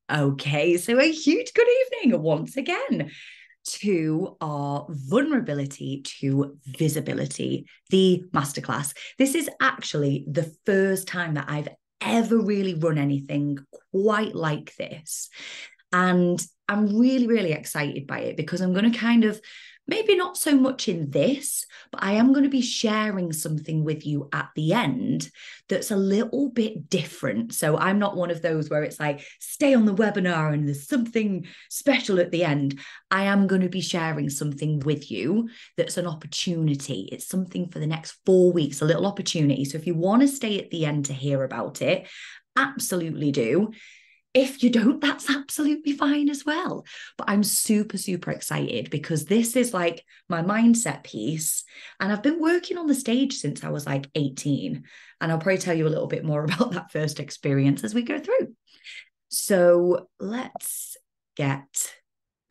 Okay, so a huge good evening once again to our vulnerability to visibility, the masterclass. This is actually the first time that I've ever really run anything quite like this. And I'm really, really excited by it because I'm going to kind of, maybe not so much in this, but I am going to be sharing something with you at the end that's a little bit different. So I'm not one of those where it's like, stay on the webinar and there's something special at the end. I am going to be sharing something with you that's an opportunity. It's something for the next 4 weeks, a little opportunity. So if you want to stay at the end to hear about it, absolutely do. If you don't, that's absolutely fine as well. But I'm super, super excited because this is like my mindset piece. And I've been working on the stage since I was like 18. And I'll probably tell you a little bit more about that first experience as we go through. So let's get,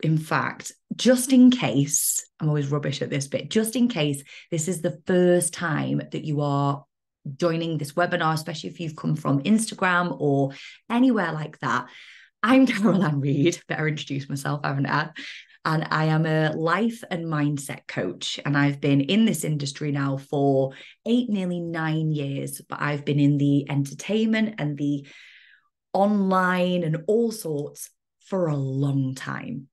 in fact, just in case, I'm always rubbish at this bit, just in case this is the first time that you are joining this webinar, especially if you've come from Instagram or anywhere like that. I'm Caroline Reed, better introduce myself, haven't I? And I am a life and mindset coach. And I've been in this industry now for 8, nearly 9 years, but I've been in the entertainment and the online and all sorts for a long time.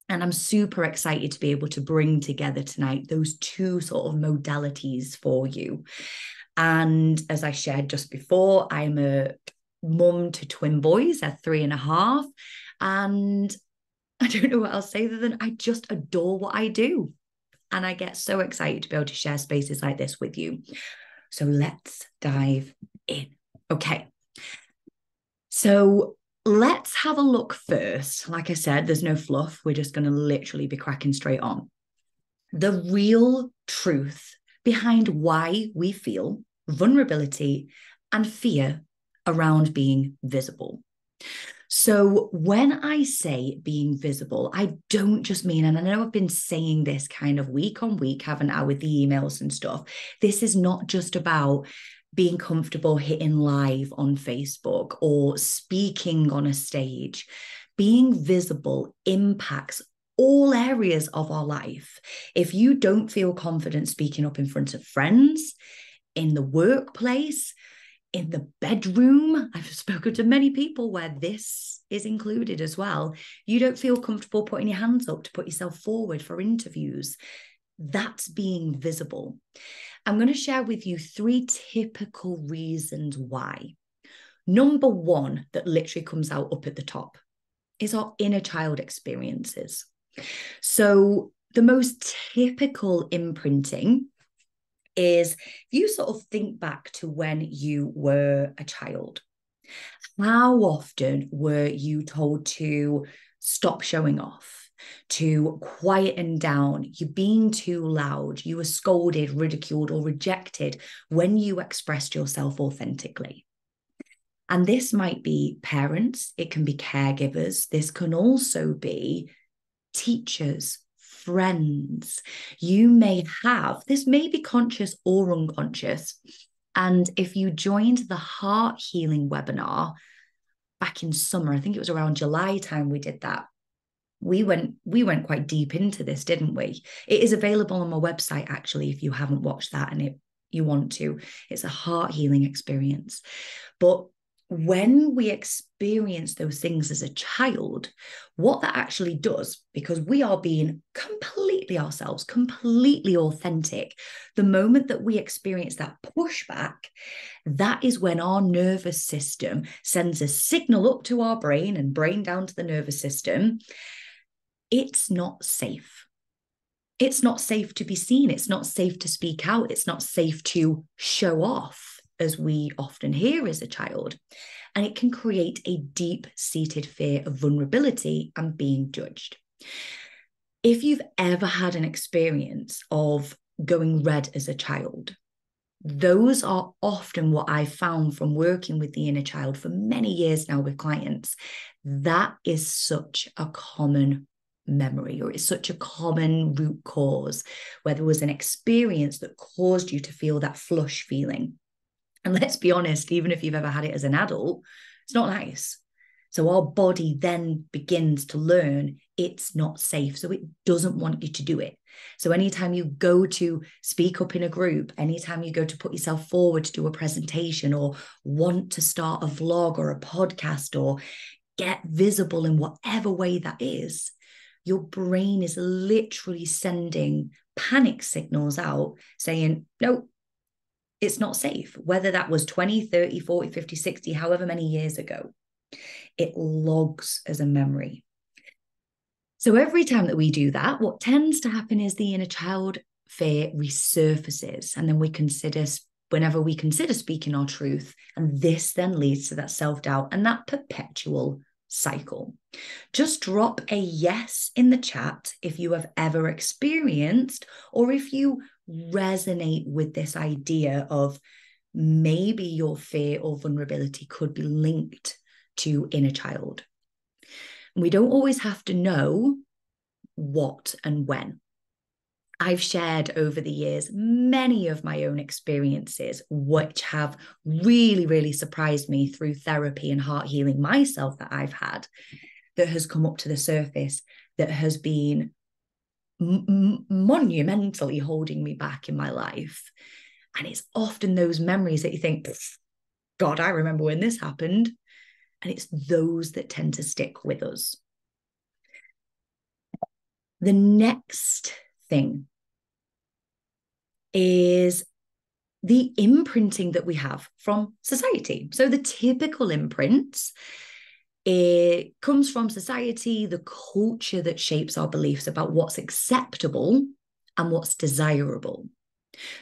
And I'm super excited to be able to bring together tonight those two sort of modalities for you. And as I shared just before, I'm a mum to twin boys at 3.5. And I don't know what else to say other than I just adore what I do. And I get so excited to be able to share spaces like this with you. So let's dive in. Okay. So let's have a look first. Like I said, there's no fluff. We're just going to literally be cracking straight on. The real truth behind why we feel vulnerability and fear around being visible. So when I say being visible, I don't just mean, and I know I've been saying this kind of week on week, haven't I, with the emails and stuff. This is not just about being comfortable hitting live on Facebook or speaking on a stage. Being visible impacts all areas of our life. If you don't feel confident speaking up in front of friends, in the workplace, in the bedroom, I've spoken to many people where this is included as well. You don't feel comfortable putting your hands up to put yourself forward for interviews. That's being visible. I'm going to share with you 3 typical reasons why. Number 1 that literally comes out up at the top is our inner child experiences. So the most typical imprinting is if you sort of think back to when you were a child. How often were you told to stop showing off, to quieten down? You're being too loud. You were scolded, ridiculed, or rejected when you expressed yourself authentically. And this might be parents, it can be caregivers, this can also be teachers, friends. You may have, this may be conscious or unconscious. And if you joined the heart healing webinar back in summer, I think it was around July time we did that. We went quite deep into this, didn't we? It is available on my website, actually, if you haven't watched that and you want to. It's a heart healing experience. But when we experience those things as a child, what that actually does, because we are being completely ourselves, completely authentic, the moment that we experience that pushback, that is when our nervous system sends a signal up to our brain and brain down to the nervous system. It's not safe. It's not safe to be seen. It's not safe to speak out. It's not safe to show off, as we often hear as a child. And it can create a deep-seated fear of vulnerability and being judged. If you've ever had an experience of going red as a child, those are often what I found from working with the inner child for many years now with clients. That is such a common memory, or it's such a common root cause where there was an experience that caused you to feel that flush feeling. And let's be honest, even if you've ever had it as an adult, it's not nice. So our body then begins to learn it's not safe. So it doesn't want you to do it. So anytime you go to speak up in a group, anytime you go to put yourself forward to do a presentation or want to start a vlog or a podcast or get visible in whatever way that is, your brain is literally sending panic signals out saying, no, it's not safe. Whether that was 20, 30, 40, 50, 60, however many years ago, it logs as a memory. So every time that we do that, what tends to happen is the inner child fear resurfaces. And then whenever we consider speaking our truth, and this then leads to that self-doubt and that perpetual cycle. Just drop a yes in the chat if you have ever experienced, or if you resonate with this idea of maybe your fear or vulnerability could be linked to inner child. We don't always have to know what and when. I've shared over the years many of my own experiences, which have really, really surprised me through therapy and heart healing myself that I've had, that has come up to the surface, that has been monumentally holding me back in my life. And it's often those memories that you think, God, I remember when this happened. And it's those that tend to stick with us. The next thing is the imprinting that we have from society. So the typical imprints, it comes from society, the culture that shapes our beliefs about what's acceptable and what's desirable.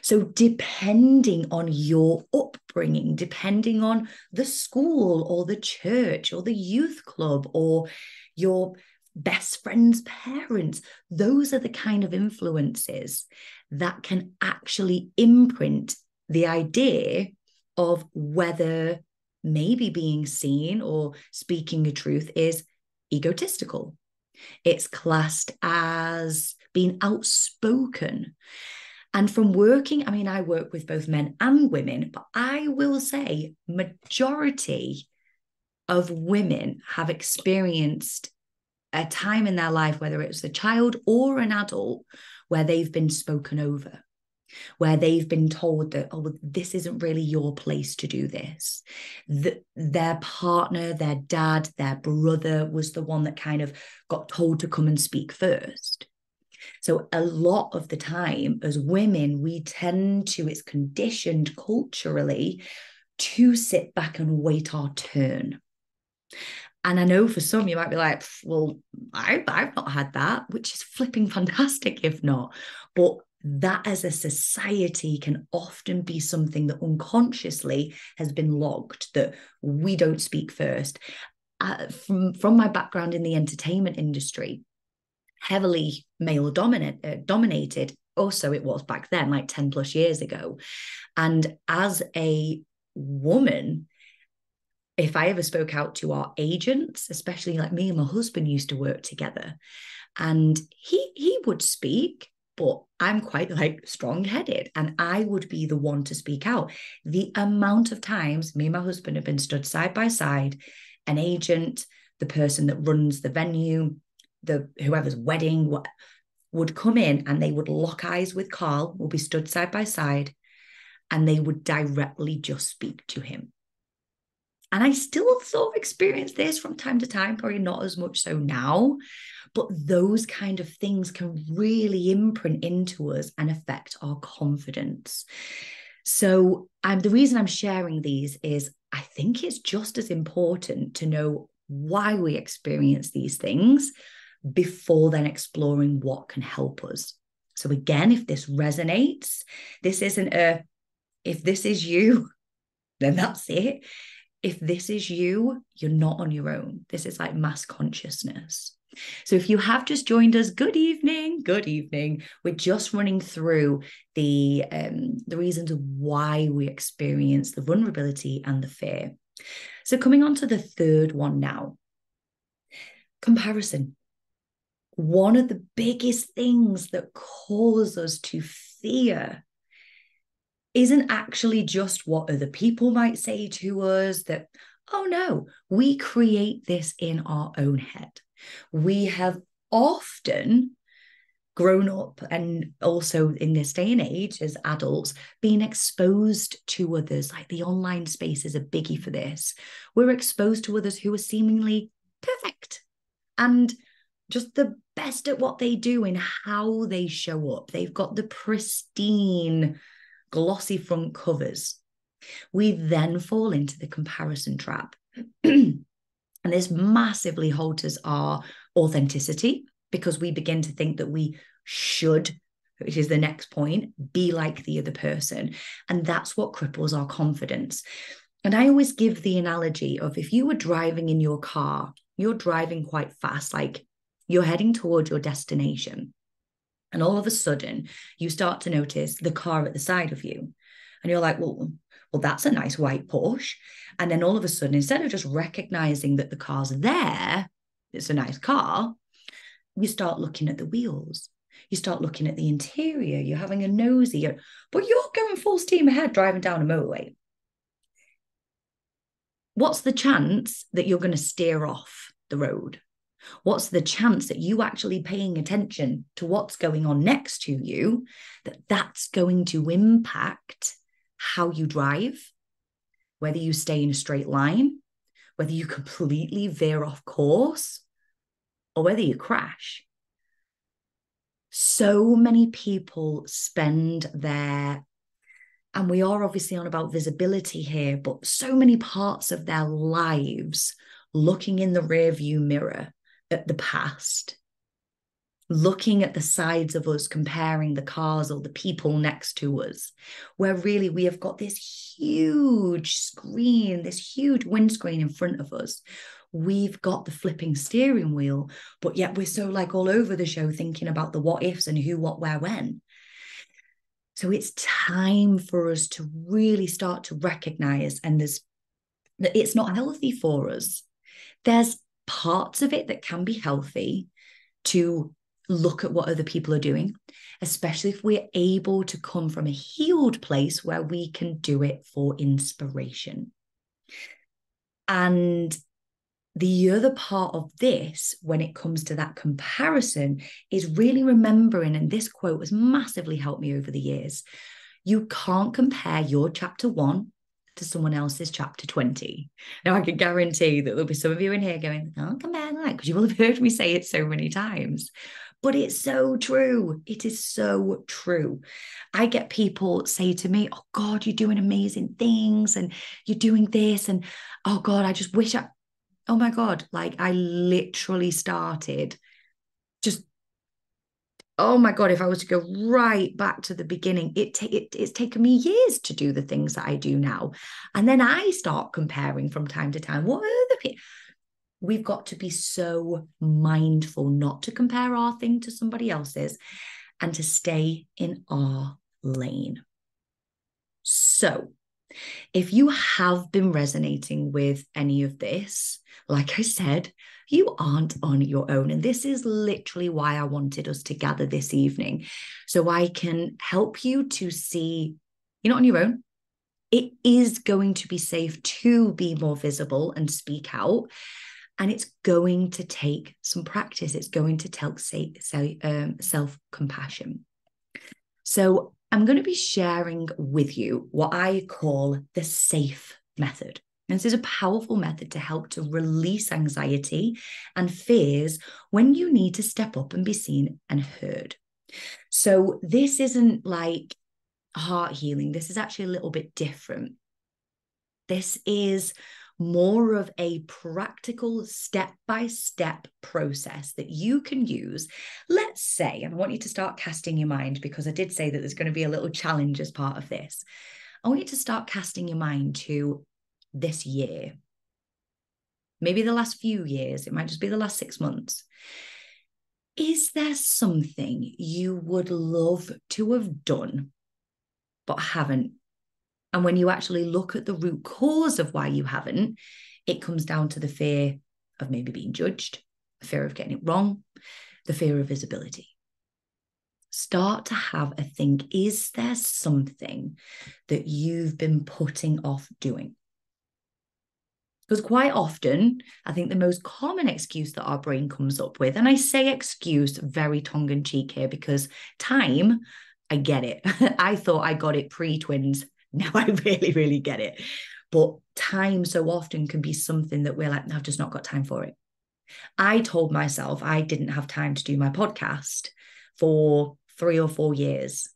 So depending on your upbringing, depending on the school or the church or the youth club or your best friend's parents, those are the kind of influences that can actually imprint the idea of whether maybe being seen or speaking a truth is egotistical. It's classed as being outspoken. And from working, I work with both men and women, but I will say majority of women have experienced a time in their life, whether it's a child or an adult, where they've been spoken over, where they've been told that, oh, this isn't really your place to do this. Their partner, their dad, their brother was the one that kind of got told to come and speak first. So a lot of the time as women, we tend to, it's conditioned culturally to sit back and wait our turn. And I know for some, you might be like, well, I've not had that, which is flipping fantastic if not. But that as a society can often be something that unconsciously has been logged, that we don't speak first. From my background in the entertainment industry, heavily male dominated, also it was back then, like 10 plus years ago. And as a woman, if I ever spoke out to our agents, especially like me and my husband used to work together, and he would speak, but I'm quite like strong-headed, and I would be the one to speak out. The amount of times me and my husband have been stood side by side, an agent, the person that runs the venue, whoever's wedding would come in, and they would lock eyes with Carl, will be stood side by side, and they would directly just speak to him. And I still sort of experience this from time to time, probably not as much so now, but those kind of things can really imprint into us and affect our confidence. So the reason I'm sharing these is I think it's just as important to know why we experience these things before then exploring what can help us. So again, if this resonates, this isn't if this is you, then that's it. If this is you, you're not on your own. This is like mass consciousness. So if you have just joined us, good evening, good evening. We're just running through the reasons why we experience the vulnerability and the fear. So coming on to the third one now, comparison. One of the biggest things that cause us to fear isn't actually just what other people might say to us, that Oh no, we create this in our own head. We have often grown up, and also in this day and age as adults, being exposed to others. Like the online space is a biggie for this. We're exposed to others who are seemingly perfect and just the best at what they do and how they show up. They've got the pristine, glossy front covers. We then fall into the comparison trap. And this massively alters our authenticity because we begin to think that we should, which is the next point, be like the other person. And that's what cripples our confidence. And I always give the analogy of if you were driving in your car, you're driving quite fast, like you're heading towards your destination. And all of a sudden, you start to notice the car at the side of you. And you're like, well, that's a nice white Porsche. And then all of a sudden, instead of just recognizing that the car's there, it's a nice car, you start looking at the wheels. You start looking at the interior. You're having a nosy, but you're going full steam ahead driving down a motorway. What's the chance that you're going to steer off the road? What's the chance that you actually paying attention to what's going on next to you, that's going to impact how you drive, whether you stay in a straight line, whether you completely veer off course, or whether you crash? So many people spend their, and we are obviously on about visibility here, but so many parts of their lives looking in the rearview mirror at the past, looking at the sides of us, comparing the cars or the people next to us, where really we have got this huge screen, this huge windscreen in front of us. We've got the flipping steering wheel, but yet we're so like all over the show thinking about the what ifs and who, what, where, when. So it's time for us to really start to recognize, and that it's not healthy for us. There's parts of it that can be healthy to look at what other people are doing, especially if we're able to come from a healed place where we can do it for inspiration. And the other part of this, when it comes to that comparison, is really remembering, and this quote has massively helped me over the years, you can't compare your chapter 1 to someone else's chapter 20. Now, I can guarantee that there'll be some of you in here going, oh, compare that, because you will have heard me say it so many times. But it's so true. It is so true. I get people say to me, oh God, you're doing amazing things and you're doing this. And oh God, I just wish oh my God, like I literally started just, oh my God, if I was to go right back to the beginning, it's taken me years to do the things that I do now. And then I start comparing from time to time. What are the people? We've got to be so mindful not to compare our thing to somebody else's and to stay in our lane. So if you have been resonating with any of this, like I said, you aren't on your own. And this is literally why I wanted us to gather this evening, so I can help you to see you're not on your own. It is going to be safe to be more visible and speak out. And it's going to take some practice. It's going to take self-compassion. So I'm going to be sharing with you what I call the SAFE method. And this is a powerful method to help to release anxiety and fears when you need to step up and be seen and heard. So this isn't like heart healing. This is actually a little bit different. This is more of a practical step-by-step process that you can use. Let's say, and I want you to start casting your mind, because I did say that there's going to be a little challenge as part of this. I want you to start casting your mind to this year, maybe the last few years. It might just be the last 6 months. Is there something you would love to have done but haven't? And when you actually look at the root cause of why you haven't, it comes down to the fear of maybe being judged, the fear of getting it wrong, the fear of visibility. Start to have a think, is there something that you've been putting off doing? Because quite often, I think the most common excuse that our brain comes up with, and I say excuse very tongue in cheek here because time, I get it. I thought I got it pre-twins. Now I really, really get it. But time so often can be something that we're like, no, I've just not got time for it. I told myself I didn't have time to do my podcast for 3 or 4 years.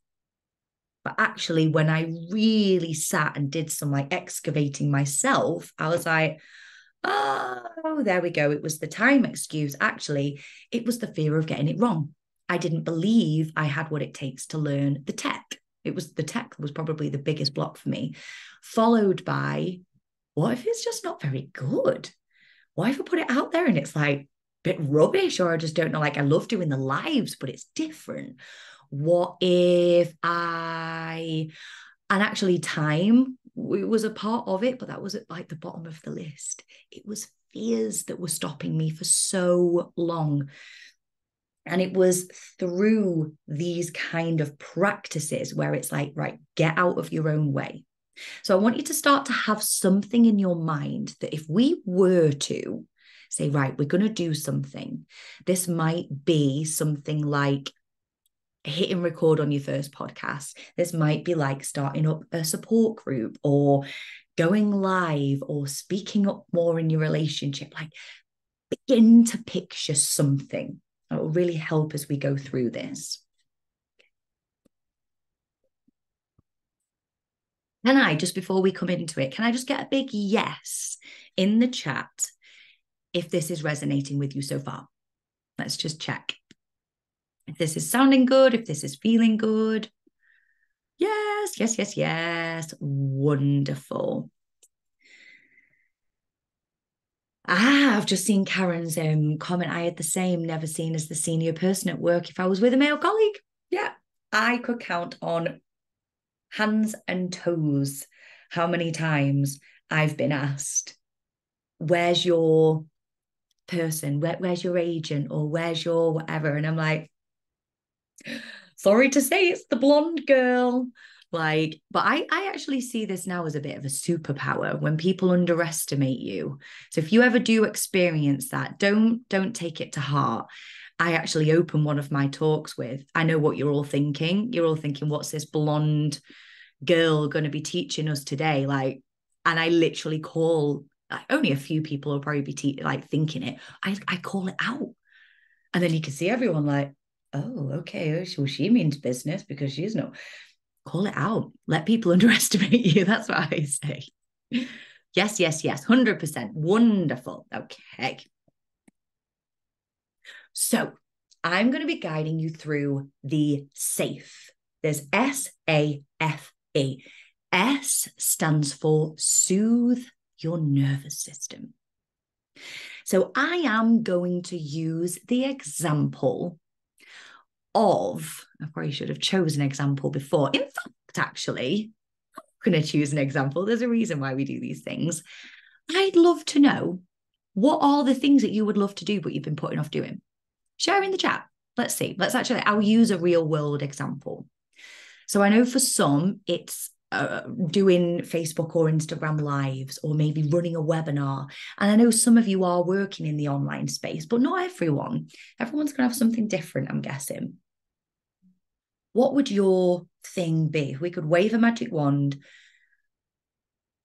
But actually, when I really sat and did some like excavating myself, I was like, oh, there we go. It was the time excuse. Actually, it was the fear of getting it wrong. I didn't believe I had what it takes to learn the tech. It was the tech was probably the biggest block for me, followed by, what if it's just not very good? What if I put it out there and it's like a bit rubbish, or I just don't know? Like, I love doing the lives, but it's different. What if and actually time was a part of it, but that was at like the bottom of the list. It was fears that were stopping me for so long. And it was through these kind of practices where it's like, right, get out of your own way. So I want you to start to have something in your mind that if we were to say, right, we're going to do something, this might be something like hitting record on your first podcast. This might be like starting up a support group or going live or speaking up more in your relationship. Like, begin to picture something. It will really help as we go through this. Can I, just before we come into it, can I just get a big yes in the chat if this is resonating with you so far? Let's just check. If this is sounding good, if this is feeling good. Yes, yes, yes, yes. Wonderful. I've just seen Karen's comment. I had the same, never seen as the senior person at work if I was with a male colleague. Yeah, I could count on hands and toes how many times I've been asked, where's your person? Where's your agent? Or where's your whatever? And I'm like, sorry to say, it's the blonde girl. Like, but I actually see this now as a bit of a superpower when people underestimate you. So if you ever do experience that, don't take it to heart. I actually open one of my talks with, I know what you're all thinking. You're all thinking, what's this blonde girl going to be teaching us today? Like, and I literally call, like, only a few people will probably be like thinking it. I call it out. And then you can see everyone like, oh, okay, well, she means business because she's not. Call it out. Let people underestimate you. That's what I say. Yes, yes, yes. 100%. Wonderful. Okay. So I'm going to be guiding you through the SAFE. There's SAFE. S stands for soothe your nervous system. So I am going to use the example of, I probably should have chosen an example before. In fact, actually, I'm going to choose an example. There's a reason why we do these things. I'd love to know, what are the things that you would love to do, but you've been putting off doing? Share in the chat. Let's see. I'll use a real world example. So I know for some, it's doing Facebook or Instagram lives, or maybe running a webinar. And I know some of you are working in the online space, but not everyone. Everyone's going to have something different, I'm guessing. What would your thing be? If we could wave a magic wand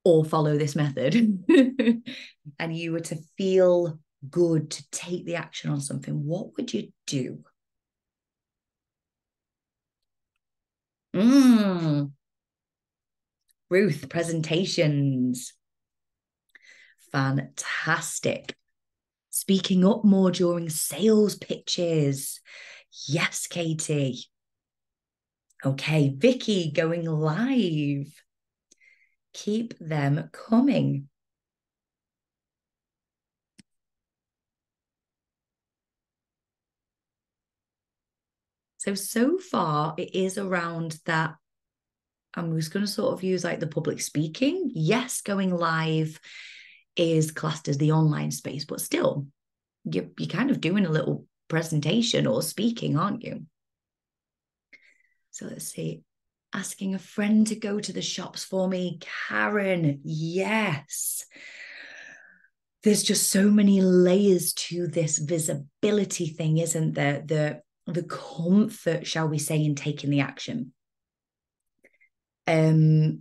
or follow this method and you were to feel good to take the action on something, what would you do? Ruth, presentations. Fantastic. Speaking up more during sales pitches. Yes, Katie. Okay, Vicky, going live. Keep them coming. So far it is around that. I'm just going to sort of use like the public speaking. Yes, going live is classed as the online space, but still, you're kind of doing a little presentation or speaking, aren't you? So let's see. Asking a friend to go to the shops for me. Karen, yes. there's just so many layers to this visibility thing, isn't there? The comfort, shall we say, in taking the action. Oh,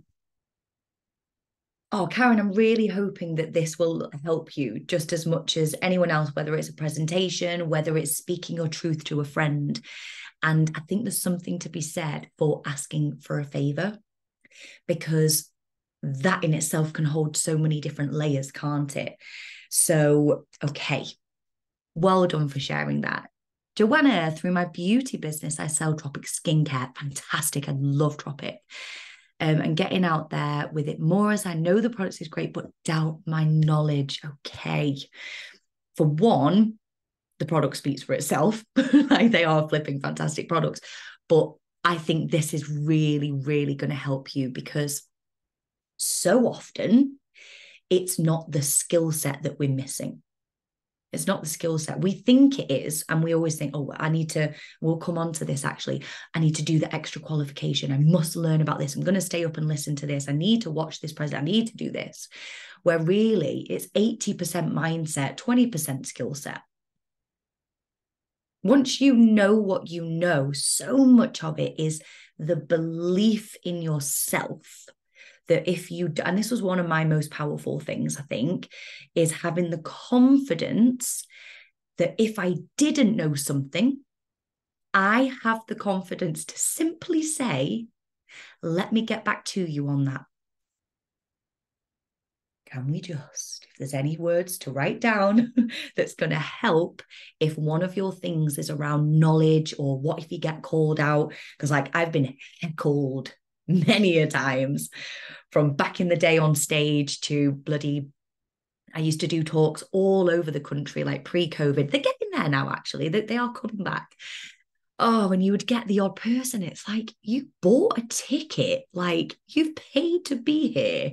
Karen, I'm really hoping that this will help you just as much as anyone else, whether it's a presentation, whether it's speaking your truth to a friend. And I think there's something to be said for asking for a favor, because that in itself can hold so many different layers, can't it? So, okay, well done for sharing that. Joanna, through my beauty business, I sell Tropic skincare. Fantastic. I love Tropic. And getting out there with it more, as I know the product is great, but doubt my knowledge. Okay. For one, the product speaks for itself. Like, they are flipping fantastic products. But I think this is really, really going to help you, because so often it's not the skill set that we're missing. It's not the skill set. We think it is. And we always think, oh, we'll come on to this actually. I need to do the extra qualification. I must learn about this. I'm going to stay up and listen to this. I need to watch this present. I need to do this. Where really it's 80% mindset, 20% skill set. Once you know what you know, so much of it is the belief in yourself. That if you, and this was one of my most powerful things, I think, is having the confidence that if I didn't know something, I have the confidence to simply say, let me get back to you on that. Can we just, if there's any words to write down that's going to help if one of your things is around knowledge, or what if you get called out? Because like, I've been heckled many a times, from back in the day on stage to bloody, I used to do talks all over the country, like pre-COVID. They're getting there now, actually. They are coming back. Oh, and you would get the odd person. It's like, you bought a ticket, like you've paid to be here,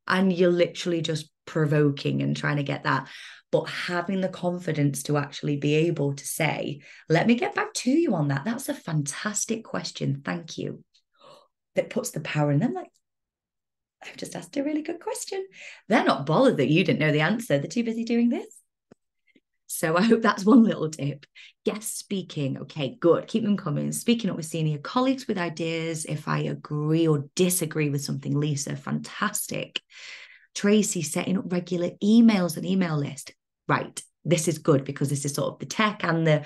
and you're literally just provoking and trying to get that. But having the confidence to actually be able to say, let me get back to you on that. That's a fantastic question. Thank you. That puts the power in them. Like, I've just asked a really good question. They're not bothered that you didn't know the answer. They're too busy doing this. So I hope that's one little tip. Guest speaking. Okay, good. Keep them coming. Speaking up with senior colleagues with ideas. If I agree or disagree with something, Lisa, fantastic. Tracy, setting up regular emails and email list. Right. This is good, because this is sort of the tech and the,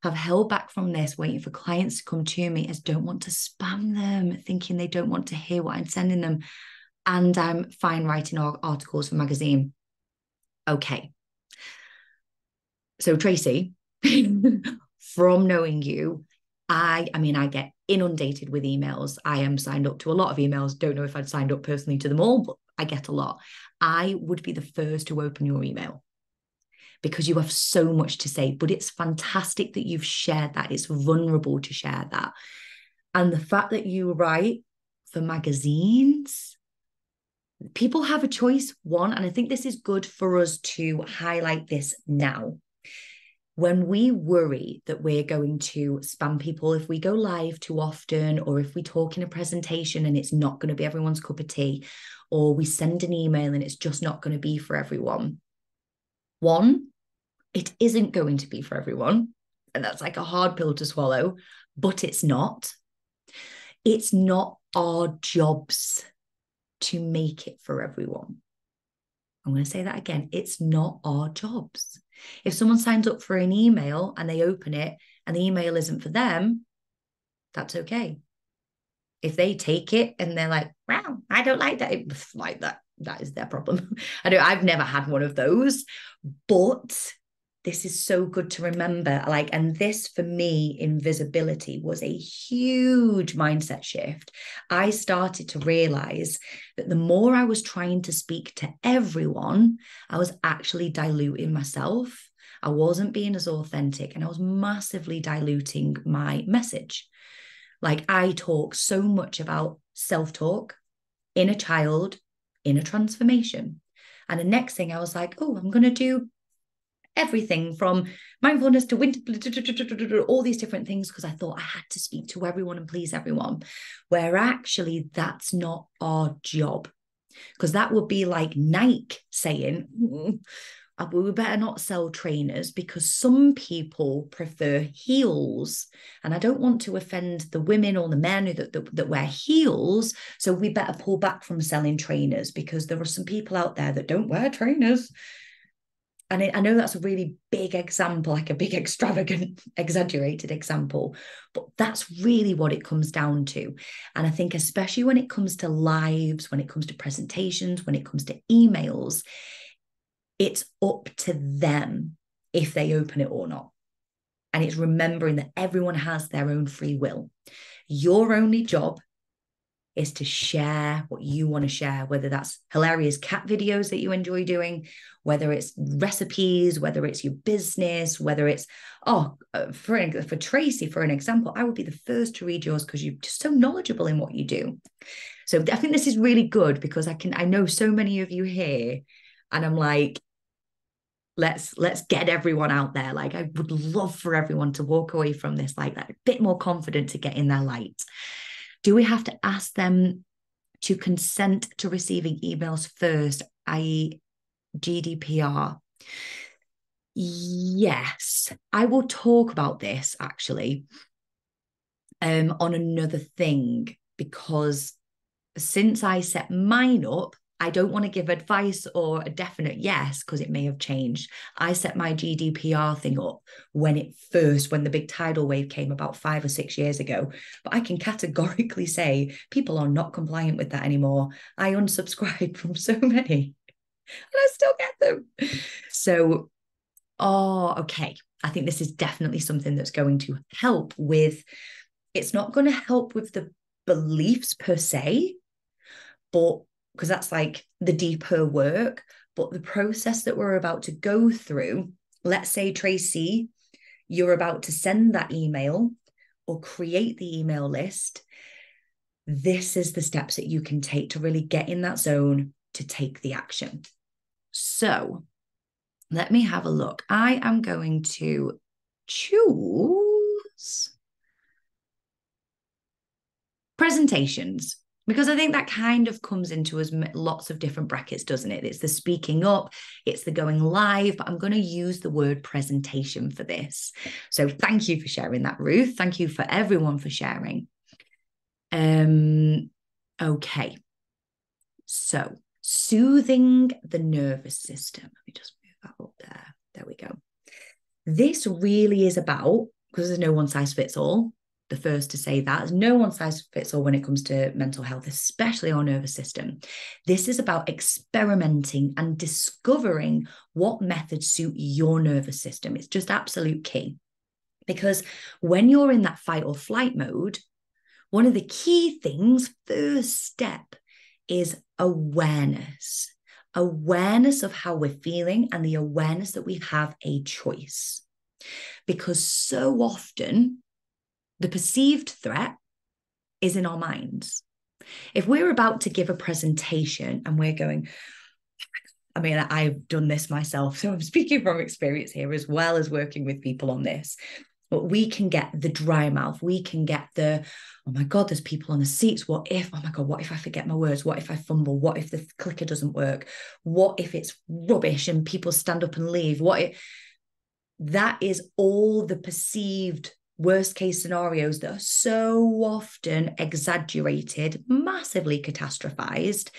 have held back from this, waiting for clients to come to me, as don't want to spam them, thinking they don't want to hear what I'm sending them. And I'm fine writing articles for magazine. Okay. So Tracy, from knowing you, I get inundated with emails. I am signed up to a lot of emails. Don't know if I'd signed up personally to them all, but I get a lot. I would be the first to open your email, because you have so much to say. But it's fantastic that you've shared that. It's vulnerable to share that. And the fact that you write for magazines, people have a choice, one, and I think this is good for us to highlight this now. When we worry that we're going to spam people if we go live too often, or if we talk in a presentation and it's not going to be everyone's cup of tea, or we send an email and it's just not going to be for everyone. One, it isn't going to be for everyone. And that's like a hard pill to swallow, but it's not. It's not our jobs to make it for everyone. I'm going to say that again. It's not our jobs. If someone signs up for an email and they open it and the email isn't for them, that's okay. If they take it and they're like, wow, I don't like that, like that is their problem. I've never had one of those, but this is so good to remember. Like, and this for me in visibility was a huge mindset shift. I started to realize that the more I was trying to speak to everyone, I was actually diluting myself. I wasn't being as authentic, and I was massively diluting my message. Like, I talk so much about self-talk, inner child, inner transformation. And the next thing I was like, oh, I'm going to do everything from mindfulness to winter, all these different things, because I thought I had to speak to everyone and please everyone, where actually that's not our job. because that would be like Nike saying, we better not sell trainers because some people prefer heels. And I don't want to offend the women or the men that wear heels. So we better pull back from selling trainers because there are some people out there that don't wear trainers. And I know that's a really big example, like a big, extravagant, exaggerated example, but that's really what it comes down to. And I think especially when it comes to lives, when it comes to presentations, when it comes to emails, it's up to them if they open it or not. And it's remembering that everyone has their own free will. Your only job is to share what you want to share, whether that's hilarious cat videos that you enjoy doing, whether it's recipes, whether it's your business, whether it's, for Tracy, for an example, I would be the first to read yours because you're just so knowledgeable in what you do. So I think this is really good because I know so many of you here, and I'm like, let's get everyone out there. Like, I would love for everyone to walk away from this like that, a bit more confident to get in their light. Do we have to ask them to consent to receiving emails first, i.e. GDPR? Yes, I will talk about this actually on another thing, because since I set mine up, I don't want to give advice or a definite yes because it may have changed. I set my GDPR thing up when the big tidal wave came about 5 or 6 years ago. But I can categorically say people are not compliant with that anymore. I unsubscribed from so many and I still get them. So, okay. I think this is definitely something that's going to help with, it's not going to help with the beliefs per se, but because that's like the deeper work, but the process that we're about to go through, let's say, Tracy, you're about to send that email or create the email list. This is the steps that you can take to really get in that zone to take the action. So let me have a look. I am going to choose presentations, because I think that kind of comes into as lots of different brackets, doesn't it? It's the speaking up, it's the going live, but I'm going to use the word presentation for this. So thank you for sharing that, Ruth. Thank you for everyone for sharing. Okay. So soothing the nervous system. Let me just move that up there. There we go. This really is about, because there's no one size fits all, the first to say that. There's no one size fits all when it comes to mental health, especially our nervous system. This is about experimenting and discovering what methods suit your nervous system. It's just absolute key. Because when you're in that fight or flight mode, one of the key things, first step, is awareness. Awareness of how we're feeling and the awareness that we have a choice. Because so often, the perceived threat is in our minds. If we're about to give a presentation and we're going, I mean, I've done this myself, so I'm speaking from experience here as well as working with people on this. But we can get the dry mouth. We can get the, oh my God, there's people on the seats. What if, oh my God, what if I forget my words? What if I fumble? What if the clicker doesn't work? What if it's rubbish and people stand up and leave? That is all the perceived worst case scenarios that are so often exaggerated, massively catastrophized,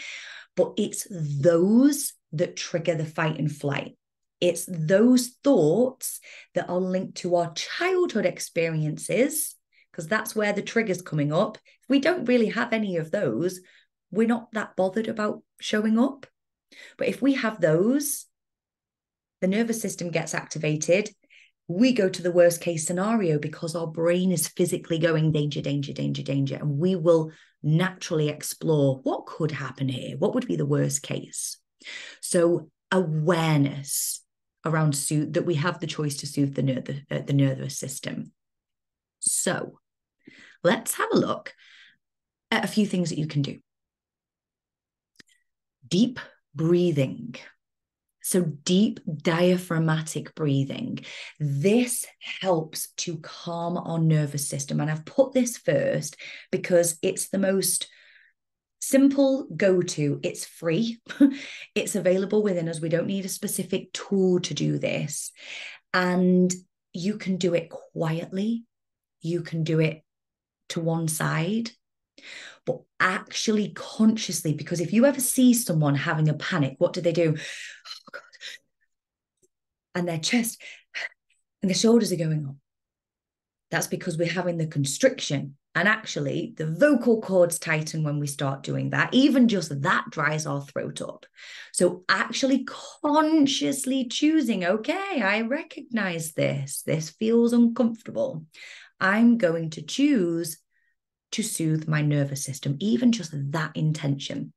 but it's those that trigger the fight and flight. It's those thoughts that are linked to our childhood experiences, because that's where the trigger's coming up. If we don't really have any of those, we're not that bothered about showing up. But if we have those, the nervous system gets activated. We go to the worst case scenario because our brain is physically going danger, danger, danger, danger. And we will naturally explore what could happen here. What would be the worst case? So awareness around that we have the choice to soothe the nervous system. So let's have a look at a few things that you can do. Deep breathing. So deep diaphragmatic breathing. This helps to calm our nervous system. And I've put this first because it's the most simple go-to. It's free. It's available within us. We don't need a specific tool to do this. And you can do it quietly. You can do it to one side, but actually consciously, because if you ever see someone having a panic, what do? Oh, God. And their chest and their shoulders are going up. That's because we're having the constriction. And actually, the vocal cords tighten when we start doing that. Even just that dries our throat up. So actually consciously choosing, okay, I recognize this. This feels uncomfortable. I'm going to choose to soothe my nervous system, even just that intention.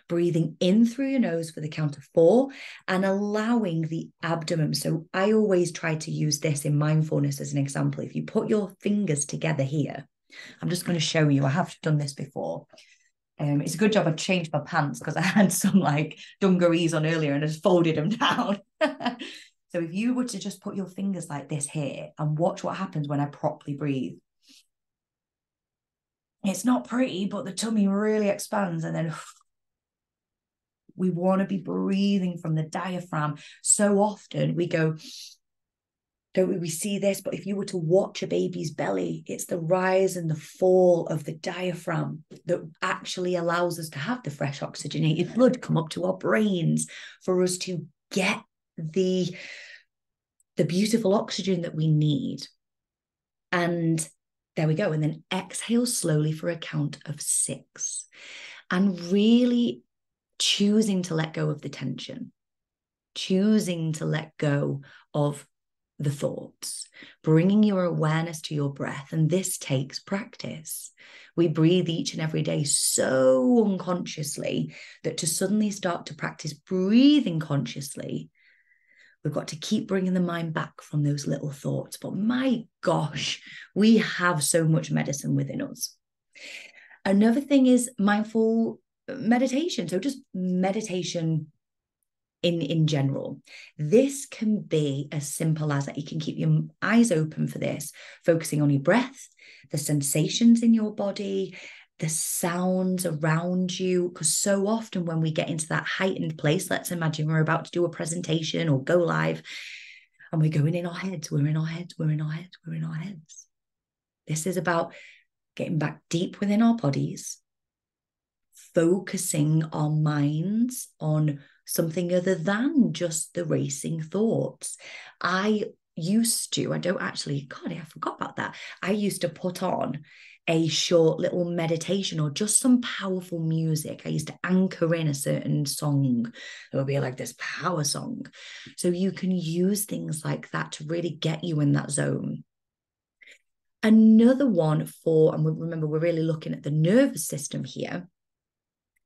Breathing in through your nose for the count of 4 and allowing the abdomen. So I always try to use this in mindfulness as an example. If you put your fingers together here, I'm just going to show you. I have done this before. It's a good job I changed my pants because I had some like dungarees on earlier and I just folded them down. So if you were to just put your fingers like this here and watch what happens when I properly breathe. It's not pretty, but the tummy really expands, and then we want to be breathing from the diaphragm. So often we go, don't we see this? But if you were to watch a baby's belly, it's the rise and the fall of the diaphragm that actually allows us to have the fresh oxygenated blood come up to our brains for us to get the beautiful oxygen that we need. And there we go. And then exhale slowly for a count of 6. And really choosing to let go of the tension, choosing to let go of the thoughts, bringing your awareness to your breath. And this takes practice. We breathe each and every day so unconsciously that to suddenly start to practice breathing consciously, we've got to keep bringing the mind back from those little thoughts. But my gosh, we have so much medicine within us. Another thing is mindful meditation. So just meditation in general. This can be as simple as that. You can keep your eyes open for this, focusing on your breath, the sensations in your body, the sounds around you, because so often when we get into that heightened place, let's imagine we're about to do a presentation or go live, and we're going in our heads, we're in our heads, we're in our heads, we're in our heads. This is about getting back deep within our bodies, focusing our minds on something other than just the racing thoughts. I don't actually, God, I forgot about that. I used to put on a short little meditation or just some powerful music. I used to anchor in a certain song. It would be like this power song. So you can use things like that to really get you in that zone. Another one and remember, we're really looking at the nervous system here,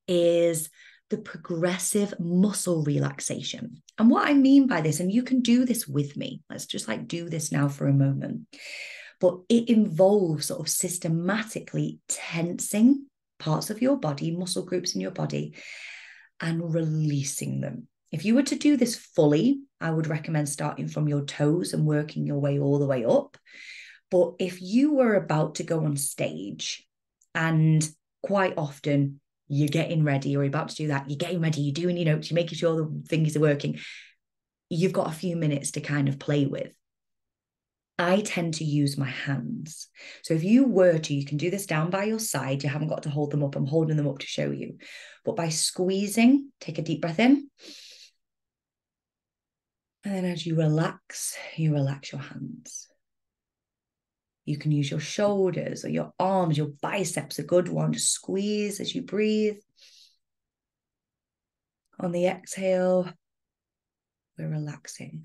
is the progressive muscle relaxation. And what I mean by this, and you can do this with me, let's just like do this now for a moment, but it involves sort of systematically tensing parts of your body, muscle groups in your body, and releasing them. If you were to do this fully, I would recommend starting from your toes and working your way all the way up. But if you were about to go on stage, and quite often you're getting ready, or you're about to do that, you're getting ready, you're doing your notes, you're making sure the fingers are working, you've got a few minutes to kind of play with. I tend to use my hands. So if you were to, you can do this down by your side. You haven't got to hold them up. I'm holding them up to show you. But by squeezing, take a deep breath in. And then as you relax your hands. You can use your shoulders or your arms, your biceps, a good one. Just squeeze as you breathe. On the exhale, we're relaxing.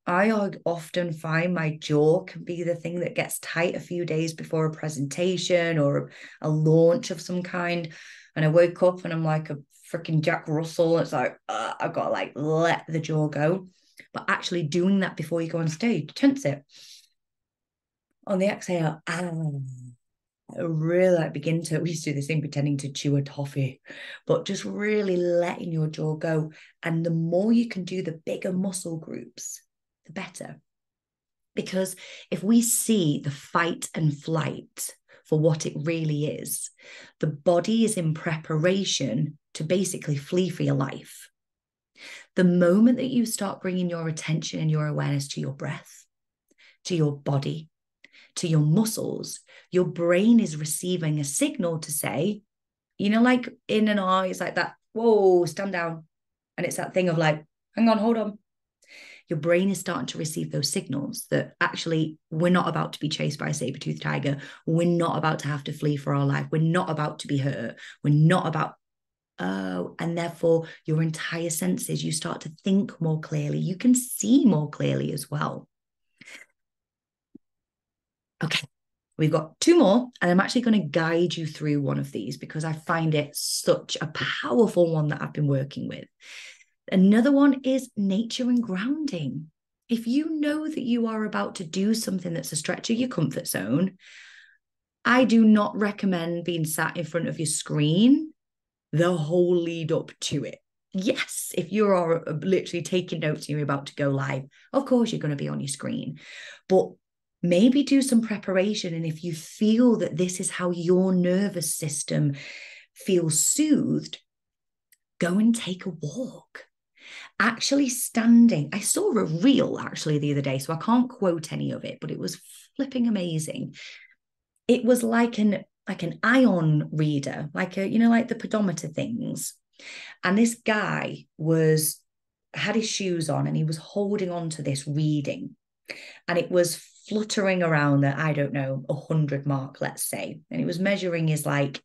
I often find my jaw can be the thing that gets tight a few days before a presentation or a launch of some kind. And I wake up and I'm like a freaking Jack Russell. It's like, I've got to like let the jaw go. But actually doing that before you go on stage, tense it. On the exhale, really like begin to, we used to do this thing pretending to chew a toffee, but just really letting your jaw go. And the more you can do the bigger muscle groups, the better. Because if we see the fight and flight for what it really is. The body is in preparation to basically flee for your life. The moment that you start bringing your attention and your awareness to your breath, to your body, to your muscles, your brain is receiving a signal to say, you know, like in and out, it's like that, whoa, stand down. And it's that thing of like, hang on, hold on. Your brain is starting to receive those signals that actually we're not about to be chased by a saber-toothed tiger. We're not about to have to flee for our life. We're not about to be hurt. We're not about, and therefore your entire senses, you start to think more clearly. You can see more clearly as well. Okay, we've got two more, and I'm actually going to guide you through one of these because I find it such a powerful one that I've been working with. Another one is nature and grounding. If you know that you are about to do something that's a stretch of your comfort zone, I do not recommend being sat in front of your screen the whole lead up to it. Yes, if you are literally taking notes and you're about to go live, of course you're going to be on your screen. But maybe do some preparation. And if you feel that this is how your nervous system feels soothed, go and take a walk. Actually standing. I saw a reel actually the other day, so I can't quote any of it, but it was flipping amazing. It was like an ion reader, like a, you know, like the pedometer things. And this guy had his shoes on and he was holding on to this reading. And it was fluttering around the, I don't know, 100 mark, let's say. And it was measuring his like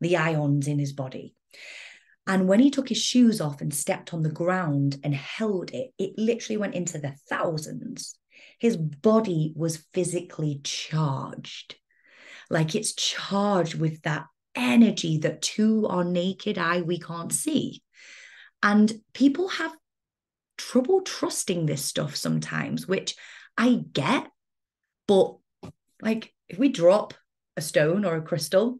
the ions in his body. And when he took his shoes off and stepped on the ground and held it, it literally went into the thousands. His body was physically charged. Like it's charged with that energy that to our naked eye, we can't see. And people have trouble trusting this stuff sometimes, which I get. But like if we drop a stone or a crystal,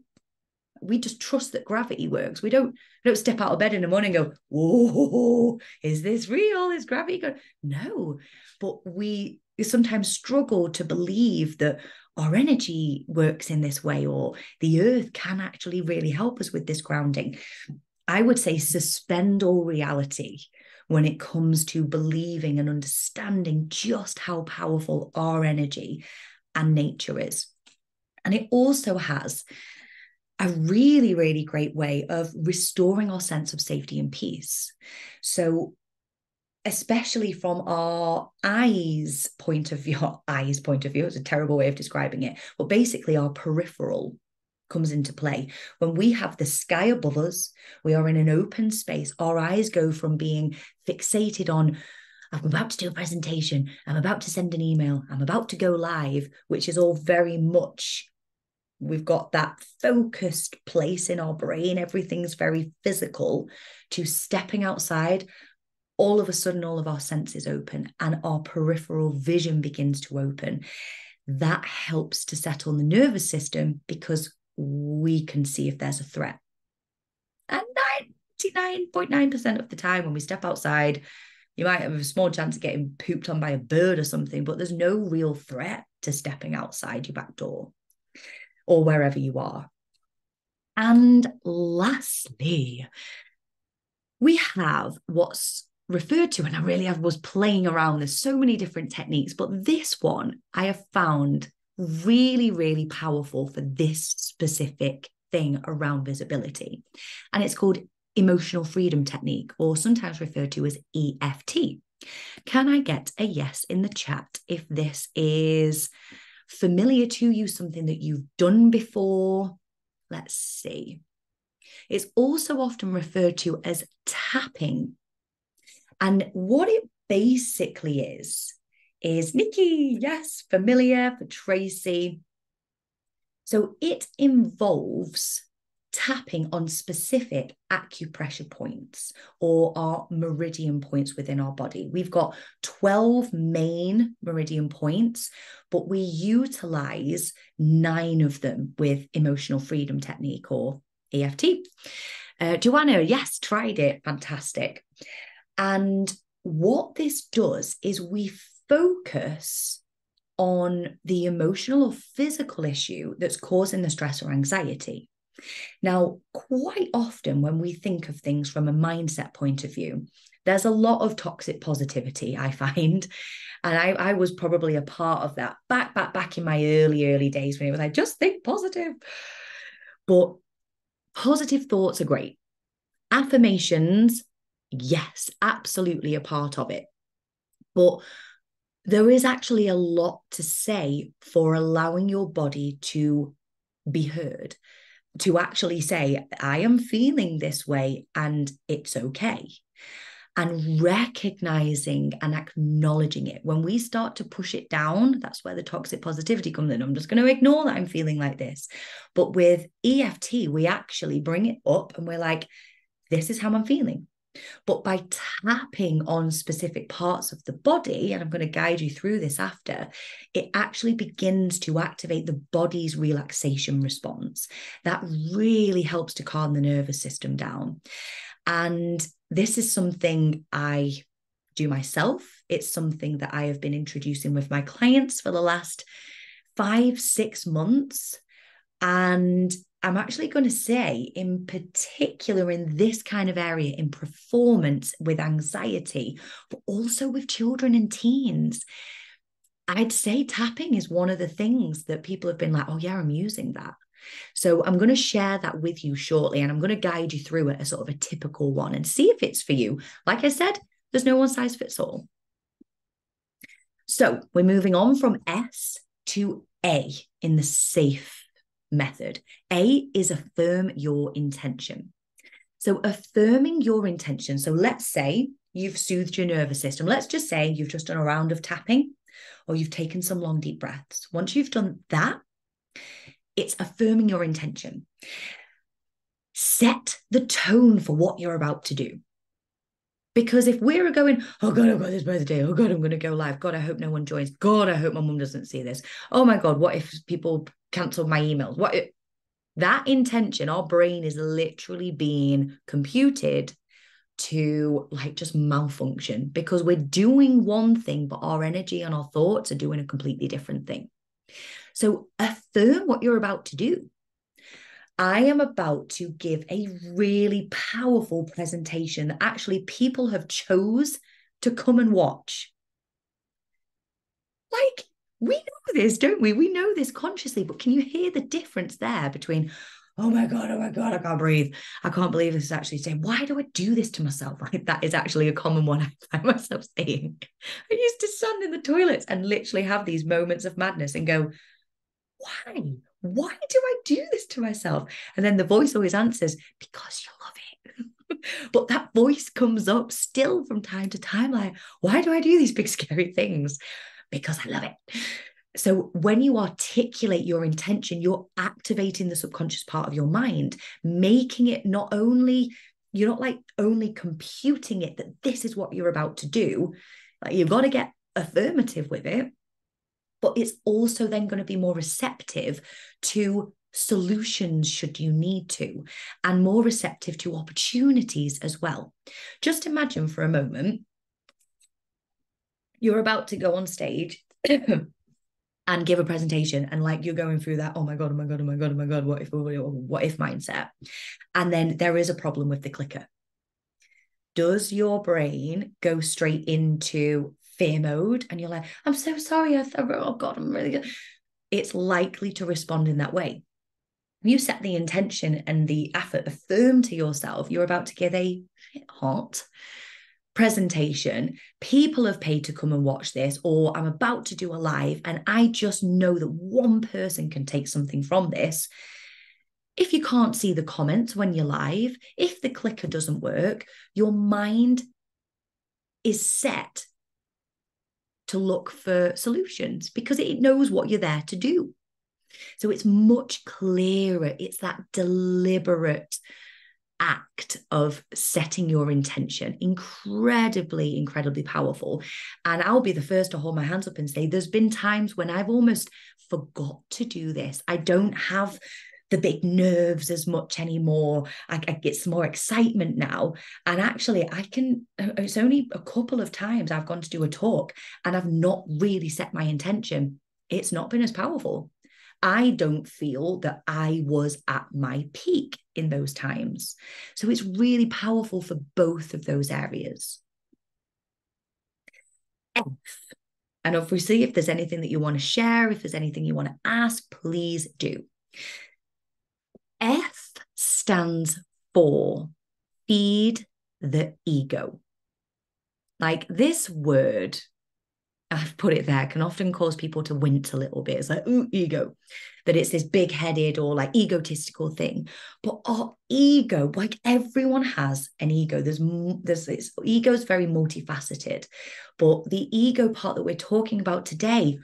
we just trust that gravity works. We don't step out of bed in the morning and go, whoa, is this real? Is gravity good? No, but we sometimes struggle to believe that our energy works in this way, or the earth can actually really help us with this grounding. I would say suspend all reality when it comes to believing and understanding just how powerful our energy and nature is. And it also has a really, really great way of restoring our sense of safety and peace. So especially from our eyes point of view, it's a terrible way of describing it, but basically our peripheral comes into play. When we have the sky above us, we are in an open space, our eyes go from being fixated on, I'm about to do a presentation, I'm about to send an email, I'm about to go live, which is all very much, we've got that focused place in our brain, everything's very physical, to stepping outside, all of a sudden, all of our senses open and our peripheral vision begins to open. That helps to settle the nervous system because we can see if there's a threat. And 99.9% of the time when we step outside, you might have a small chance of getting pooped on by a bird or something, but there's no real threat to stepping outside your back door or wherever you are. And lastly, we have what's referred to, and I was playing around, there's so many different techniques, but this one I have found really, really powerful for this specific thing around visibility. And it's called emotional freedom technique, or sometimes referred to as EFT. Can I get a yes in the chat if this is familiar to you, something that you've done before? Let's see. It's also often referred to as tapping. And what it basically is Nikki, yes, familiar for Tracy. So it involves tapping on specific acupressure points or our meridian points within our body. We've got 12 main meridian points, but we utilize 9 of them with emotional freedom technique or EFT. Joanna, yes, tried it. Fantastic. And what this does is we focus on the emotional or physical issue that's causing the stress or anxiety. Now, quite often when we think of things from a mindset point of view, there's a lot of toxic positivity, I find. And I was probably a part of that back in my early days when it was like, just think positive. But positive thoughts are great. Affirmations, yes, absolutely a part of it. But there is actually a lot to say for allowing your body to be heard, to actually say, I am feeling this way and it's okay. And recognizing and acknowledging it. When we start to push it down, that's where the toxic positivity comes in. I'm just going to ignore that I'm feeling like this. But with EFT, we actually bring it up and we're like, this is how I'm feeling. But by tapping on specific parts of the body, and I'm going to guide you through this after, it actually begins to activate the body's relaxation response. That really helps to calm the nervous system down. And this is something I do myself. It's something that I have been introducing with my clients for the last 5-6 months. And I'm actually going to say, in particular, in this kind of area, in performance with anxiety, but also with children and teens, I'd say tapping is one of the things that people have been like, oh, yeah, I'm using that. So I'm going to share that with you shortly, and I'm going to guide you through it, a sort of a typical one, and see if it's for you. Like I said, there's no one size fits all. So we're moving on from S to A in the SAFE method. A is affirm your intention. So affirming your intention. So let's say you've soothed your nervous system. Let's just say you've just done a round of tapping or you've taken some long, deep breaths. Once you've done that, it's affirming your intention. Set the tone for what you're about to do. Because if we're going, oh God, I've got this birthday. Oh God, I'm going to go live. God, I hope no one joins. God, I hope my mum doesn't see this. Oh my God, what if people cancel my emails? What if that intention, our brain is literally being computed to like just malfunction because we're doing one thing, but our energy and our thoughts are doing a completely different thing. So affirm what you're about to do. I am about to give a really powerful presentation that actually people have chose to come and watch. Like, we know this, don't we? We know this consciously, but can you hear the difference there between, oh my God, I can't breathe. I can't believe this is actually saying, why do I do this to myself? Like, that is actually a common one I find myself saying. I used to stand in the toilets and literally have these moments of madness and go, why? Why do I do this to myself? And then the voice always answers, because you love it. But that voice comes up still from time to time, like, why do I do these big, scary things? Because I love it. So when you articulate your intention, you're activating the subconscious part of your mind, making it not only, you're not like only computing it that this is what you're about to do. Like, you've got to get affirmative with it. But it's also then going to be more receptive to solutions should you need to, and more receptive to opportunities as well. Just imagine for a moment, you're about to go on stage and give a presentation, and like you're going through that, oh my God, what if mindset. And then there is a problem with the clicker. Does your brain go straight into fear mode and you're like, I'm so sorry, oh God, I'm really good? It's likely to respond in that way. You set the intention and the effort, affirm to yourself, you're about to give a hot presentation. People have paid to come and watch this, or I'm about to do a live and I just know that one person can take something from this. If you can't see the comments when you're live, if the clicker doesn't work, your mind is set to look for solutions because it knows what you're there to do. So it's much clearer. It's that deliberate act of setting your intention. Incredibly, incredibly powerful. And I'll be the first to hold my hands up and say, there's been times when I've almost forgot to do this. I don't have the big nerves as much anymore. I get some more excitement now. And actually, it's only a couple of times I've gone to do a talk and I've not really set my intention. it's not been as powerful. I don't feel that I was at my peak in those times. So it's really powerful for both of those areas. F. And obviously, if there's anything that you want to share, if there's anything you want to ask, please do. F stands for feed the ego. Like, this word, I've put it there, can often cause people to wince a little bit. It's like, ooh, ego, that it's this big-headed or like egotistical thing. But our ego, like, everyone has an ego. This ego is very multifaceted. But the ego part that we're talking about today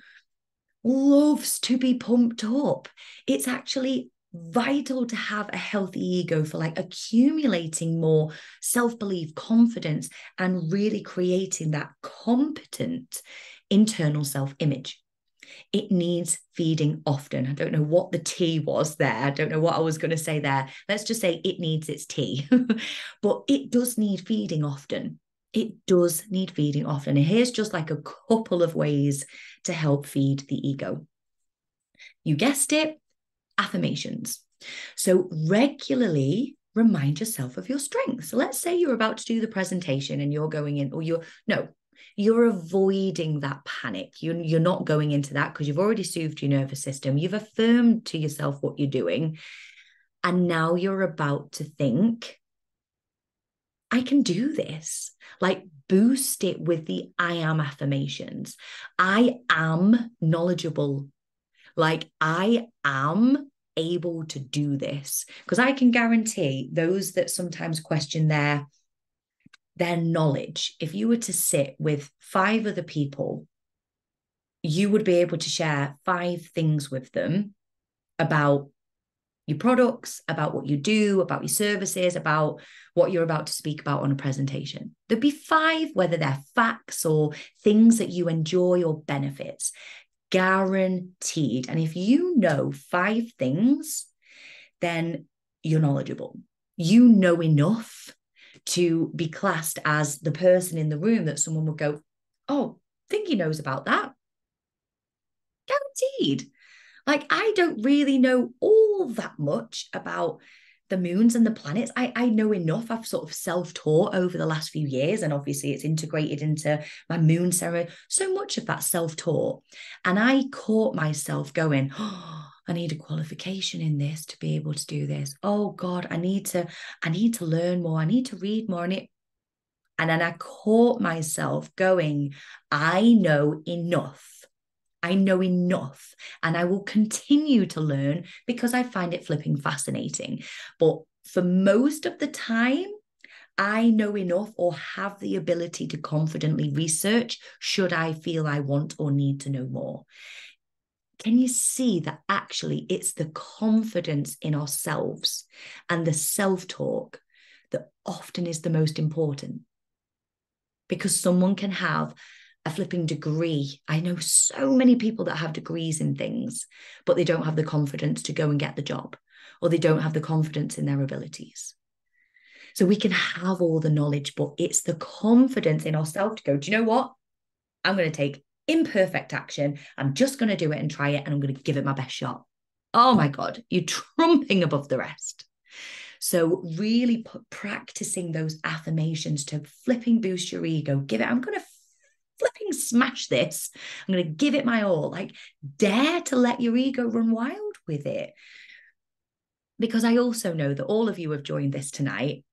loves to be pumped up. It's actually vital to have a healthy ego for like accumulating more self-belief, confidence, and really creating that competent internal self-image. It needs feeding often. I don't know what the T was there. I don't know what I was going to say there. Let's just say it needs its tea. But it does need feeding often. It does need feeding often. And here's just like a couple of ways to help feed the ego. You guessed it, affirmations. So regularly remind yourself of your strengths. So let's say you're about to do the presentation and you're going in, or you're avoiding that panic. You're not going into that because you've already soothed your nervous system. You've affirmed to yourself what you're doing. And now you're about to think, I can do this. Like, boost it with the I am affirmations. I am knowledgeable. Like, I am able to do this. Because I can guarantee those that sometimes question their knowledge, if you were to sit with 5 other people, you would be able to share 5 things with them about your products, about what you do, about your services, about what you're about to speak about on a presentation. There'd be 5, whether they're facts or things that you enjoy or benefits, guaranteed. And if you know 5 things, then you're knowledgeable. You know enough to be classed as the person in the room that someone would go, oh, I think he knows about that. Guaranteed. Like, I don't really know all that much about the moons and the planets. I know enough. I've sort of self-taught over the last few years, and obviously it's integrated into my moon ceremony. So much of that self-taught. And I caught myself going, oh, I need a qualification in this to be able to do this. Oh God, I need to learn more. I need to read more. And then I caught myself going, I know enough. I know enough, and I will continue to learn because I find it flipping fascinating. But for most of the time, I know enough or have the ability to confidently research should I feel I want or need to know more. Can you see that actually it's the confidence in ourselves and the self-talk that often is the most important? Because someone can have a flipping degree. I know so many people that have degrees in things, but they don't have the confidence to go and get the job, or they don't have the confidence in their abilities. So we can have all the knowledge, but it's the confidence in ourselves to go, do you know what? I'm going to take imperfect action. I'm just going to do it and try it, and I'm going to give it my best shot. Oh my God, you're trumping above the rest. So really practicing those affirmations to flipping boost your ego. I'm going to flipping smash this. I'm going to give it my all. Like, dare to let your ego run wild with it. Because I also know that all of you have joined this tonight.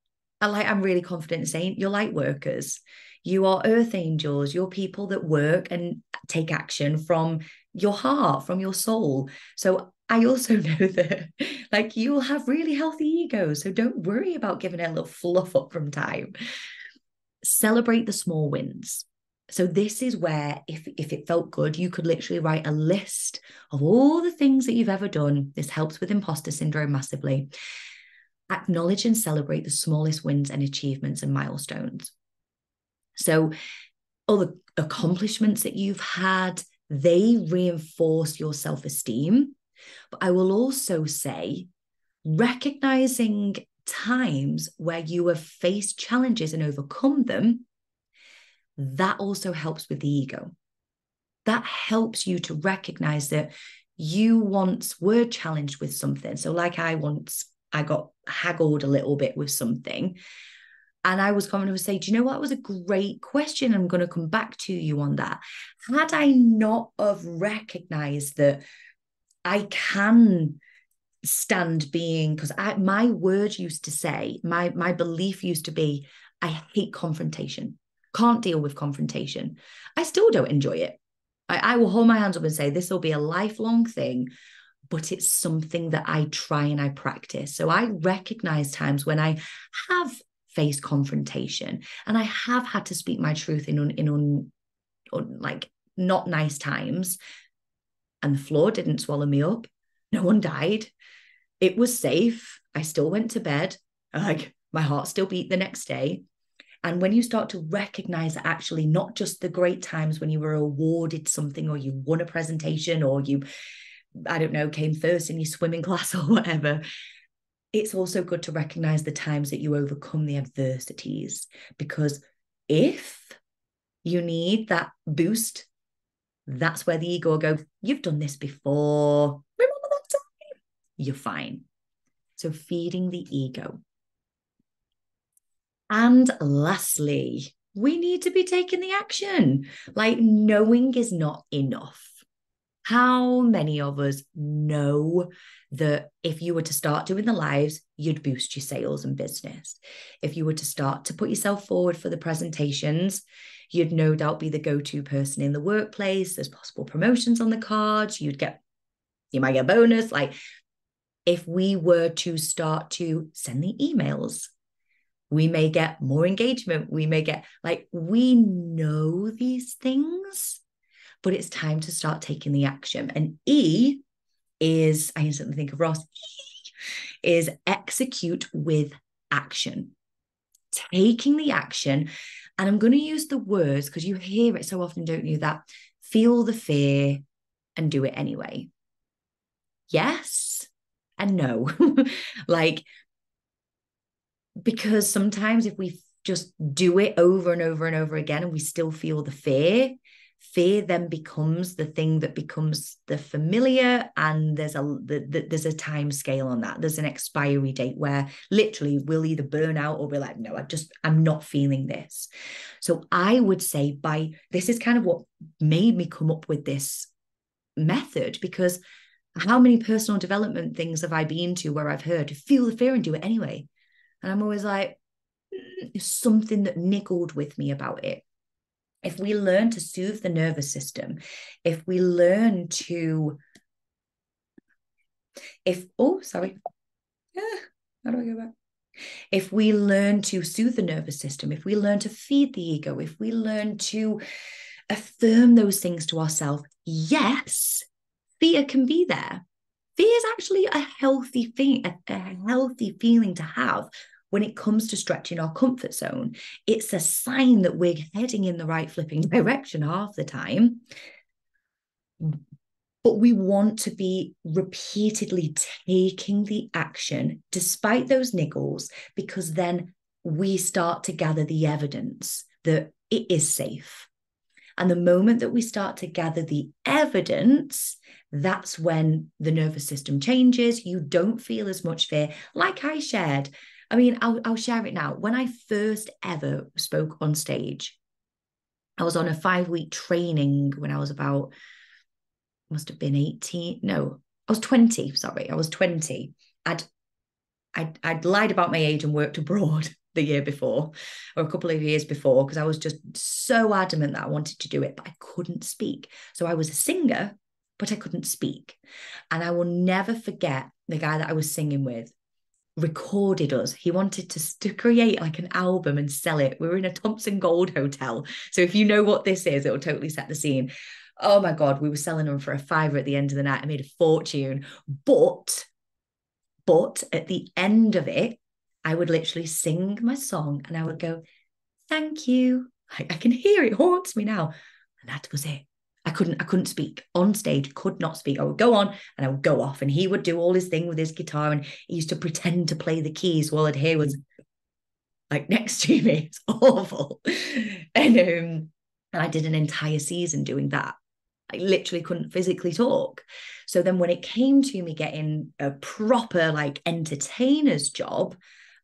I'm really confident in saying you're light workers. You are earth angels. You're people that work and take action from your heart, from your soul. So I also know that like you'll have really healthy egos. So don't worry about giving it a little fluff up from time. Celebrate the small wins. So this is where, if it felt good, you could literally write a list of all the things that you've ever done. This helps with imposter syndrome massively. Acknowledge and celebrate the smallest wins and achievements and milestones. So all the accomplishments that you've had, they reinforce your self-esteem. But I will also say, recognizing times where you have faced challenges and overcome them, that also helps with the ego. that helps you to recognize that you once were challenged with something. So like I got haggled a little bit with something. And I was coming to say, do you know what? That was a great question. I'm going to come back to you on that. Had I not have recognized that I can stand being, because my word used to say, my belief used to be, I hate confrontation, can't deal with confrontation. I still don't enjoy it. I will hold my hands up and say, this will be a lifelong thing, but it's something that I try and I practice. So I recognize times when I have faced confrontation and I have had to speak my truth in like not nice times, and the floor didn't swallow me up. No one died. It was safe. I still went to bed. Like my heart still beat the next day. And when you start to recognize that actually not just the great times when you were awarded something or you won a presentation or you, I don't know, came first in your swimming class or whatever, it's also good to recognize the times that you overcome the adversities. Because if you need that boost, that's where the ego will go, you've done this before. Remember that time? You're fine. So feeding the ego. And lastly, we need to be taking the action. Like knowing is not enough. How many of us know that if you were to start doing the lives, you'd boost your sales and business? If you were to start to put yourself forward for the presentations, you'd no doubt be the go-to person in the workplace. There's possible promotions on the cards. You might get a bonus. Like if we were to start to send the emails, we may get more engagement. We know these things, but it's time to start taking the action. And E is, I instantly think of Ross, is execute with action. Taking the action. And I'm going to use the words because you hear it so often, don't you? That feel the fear and do it anyway. Yes and no. Like, because sometimes if we just do it over and over and over again and we still feel the fear then becomes the thing that becomes the familiar, and there's a time scale on that. There's an expiry date where literally we'll either burn out or we're like, no, I'm not feeling this. So I would say this is kind of what made me come up with this method, because how many personal development things have I been to where I've heard to feel the fear and do it anyway? And I'm always like, something that niggled with me about it. If we learn to soothe the nervous system, if we learn to, how do I go back? If we learn to soothe the nervous system, if we learn to feed the ego, if we learn to affirm those things to ourselves, yes, fear can be there. Fear is actually a healthy thing, a healthy feeling to have. When it comes to stretching our comfort zone, it's a sign that we're heading in the right flipping direction half the time. But we want to be repeatedly taking the action despite those niggles, because then we start to gather the evidence that it is safe. And the moment that we start to gather the evidence, that's when the nervous system changes. You don't feel as much fear. Like I shared, I mean, I'll share it now. When I first ever spoke on stage, I was on a 5-week training when I was about, must have been 18. No, I was 20. Sorry, I was 20. I'd lied about my age and worked abroad the year before, or a couple of years before, because I was just so adamant that I wanted to do it, but I couldn't speak. So I was a singer, but I couldn't speak. And I will never forget the guy that I was singing with recorded us. He wanted to create like an album and sell it. We were in a Thompson Gold hotel. So if you know what this is, it will totally set the scene. Oh my God, we were selling them for $5 at the end of the night. I made a fortune. But at the end of it, I would literally sing my song and I would go, thank you. I can hear it, haunts me now. And that was it. I couldn't speak on stage, could not speak. I would go on and I would go off, and he would do all his thing with his guitar, and he used to pretend to play the keys while I'd hear was like next to me. It's awful. And I did an entire season doing that. I literally couldn't physically talk. So then when it came to me getting a proper like entertainer's job,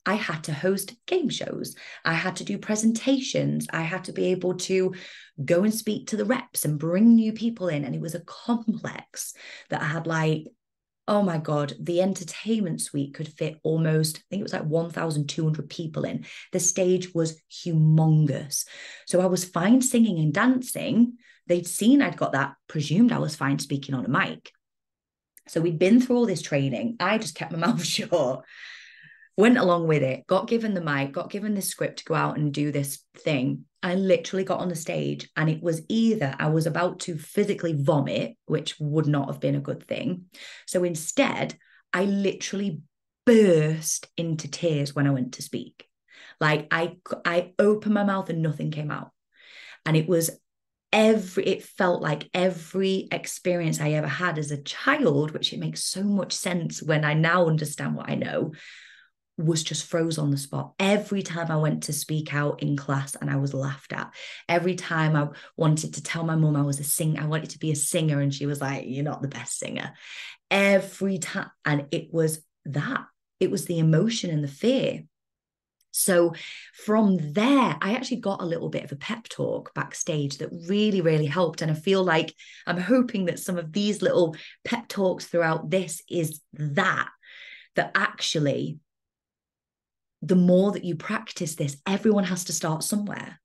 I had to host game shows. I had to do presentations. I had to be able to go and speak to the reps and bring new people in. And it was a complex that I had like, oh my God, the entertainment suite could fit almost, I think it was like 1,200 people in. The stage was humongous. So I was fine singing and dancing. They'd seen I'd got that, presumed I was fine speaking on a mic. So we'd been through all this training. I just kept my mouth shut, went along with it, got given the mic, got given the script to go out and do this thing. I literally got on the stage and it was either I was about to physically vomit, which would not have been a good thing. So instead, I literally burst into tears when I went to speak. Like I opened my mouth and nothing came out. And it felt like every experience I ever had as a child, which it makes so much sense when I now understand what I know, was just froze on the spot. Every time I went to speak out in class and I was laughed at. Every time I wanted to tell my mum I was a singer, I wanted to be a singer, and she was like, "You're not the best singer." Every time. And it was the emotion and the fear. So from there, I actually got a little bit of a pep talk backstage that really, really helped. And I feel like I'm hoping that some of these little pep talks throughout this is that actually, the more that you practice this, everyone has to start somewhere.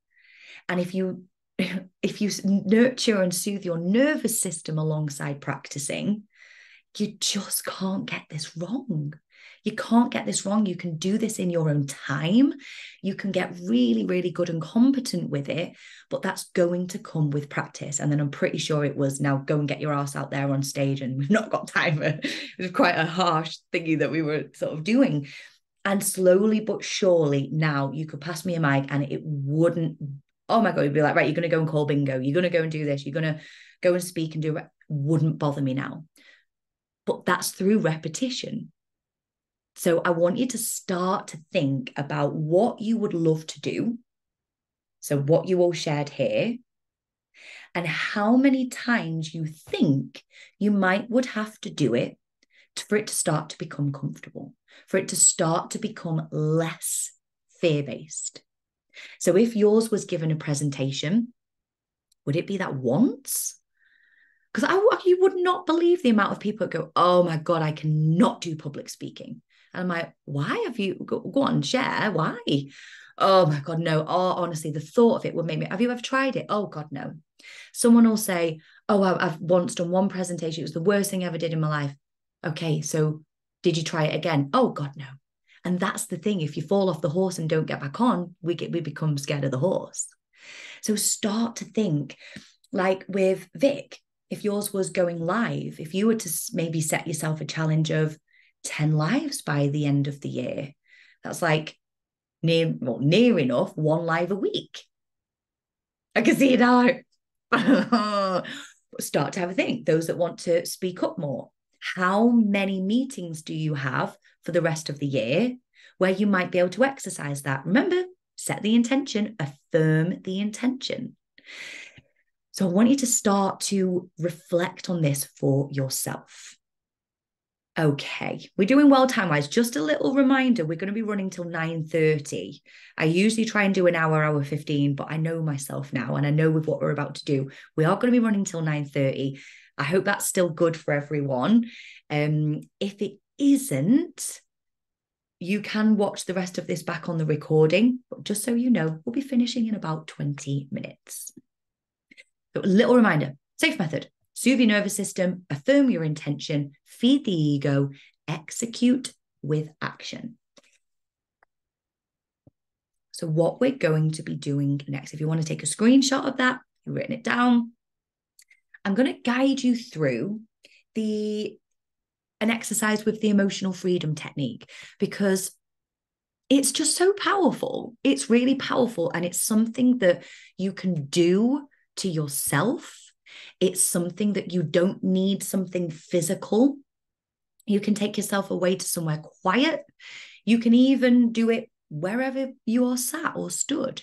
And if you nurture and soothe your nervous system alongside practicing, you just can't get this wrong. You can't get this wrong. You can do this in your own time. You can get really, really good and competent with it, but that's going to come with practice. And then I'm pretty sure it was, now go and get your ass out there on stage, and we've not got time. It was quite a harsh thingy that we were sort of doing. And slowly but surely, now you could pass me a mic and it wouldn't, oh my God, you'd be like, right, you're going to go and call bingo. You're going to go and do this. You're going to go and speak and do it. Wouldn't bother me now. But that's through repetition. So I want you to start to think about what you would love to do. So what you all shared here, and how many times you think you would have to do it for it to start to become comfortable, for it to start to become less fear-based. So if yours was given a presentation, would it be that once? Because you would not believe the amount of people that go, oh my God, I cannot do public speaking. And I'm like, why have you, go on, share, why? Oh my God, no. Oh, honestly, the thought of it would make me, have you ever tried it? Oh God, no. Someone will say, oh, I've once done one presentation. It was the worst thing I ever did in my life. Okay, so did you try it again? Oh God, no. And that's the thing. If you fall off the horse and don't get back on, we become scared of the horse. So start to think, like with Vic, if yours was going live, if you were to maybe set yourself a challenge of 10 lives by the end of the year, that's like near enough 1 live a week. I can see it now. Start to have a think. Those that want to speak up more, how many meetings do you have for the rest of the year where you might be able to exercise that? Remember, set the intention, affirm the intention. So I want you to start to reflect on this for yourself. Okay, we're doing well time-wise. Just a little reminder, we're going to be running till 9:30. I usually try and do an hour 15, but I know myself now, and I know with what we're about to do, we are going to be running till 9:30. I hope that's still good for everyone. If it isn't, you can watch the rest of this back on the recording, but just so you know, we'll be finishing in about 20 minutes. So a little reminder, safe method. Soothe your nervous system, affirm your intention, feed the ego, execute with action. So what we're going to be doing next, if you want to take a screenshot of that, you've written it down, I'm going to guide you through an exercise with the emotional freedom technique, because it's just so powerful. It's really powerful, and it's something that you can do to yourself. It's something that you don't need something physical. You can take yourself away to somewhere quiet. You can even do it wherever you are sat or stood.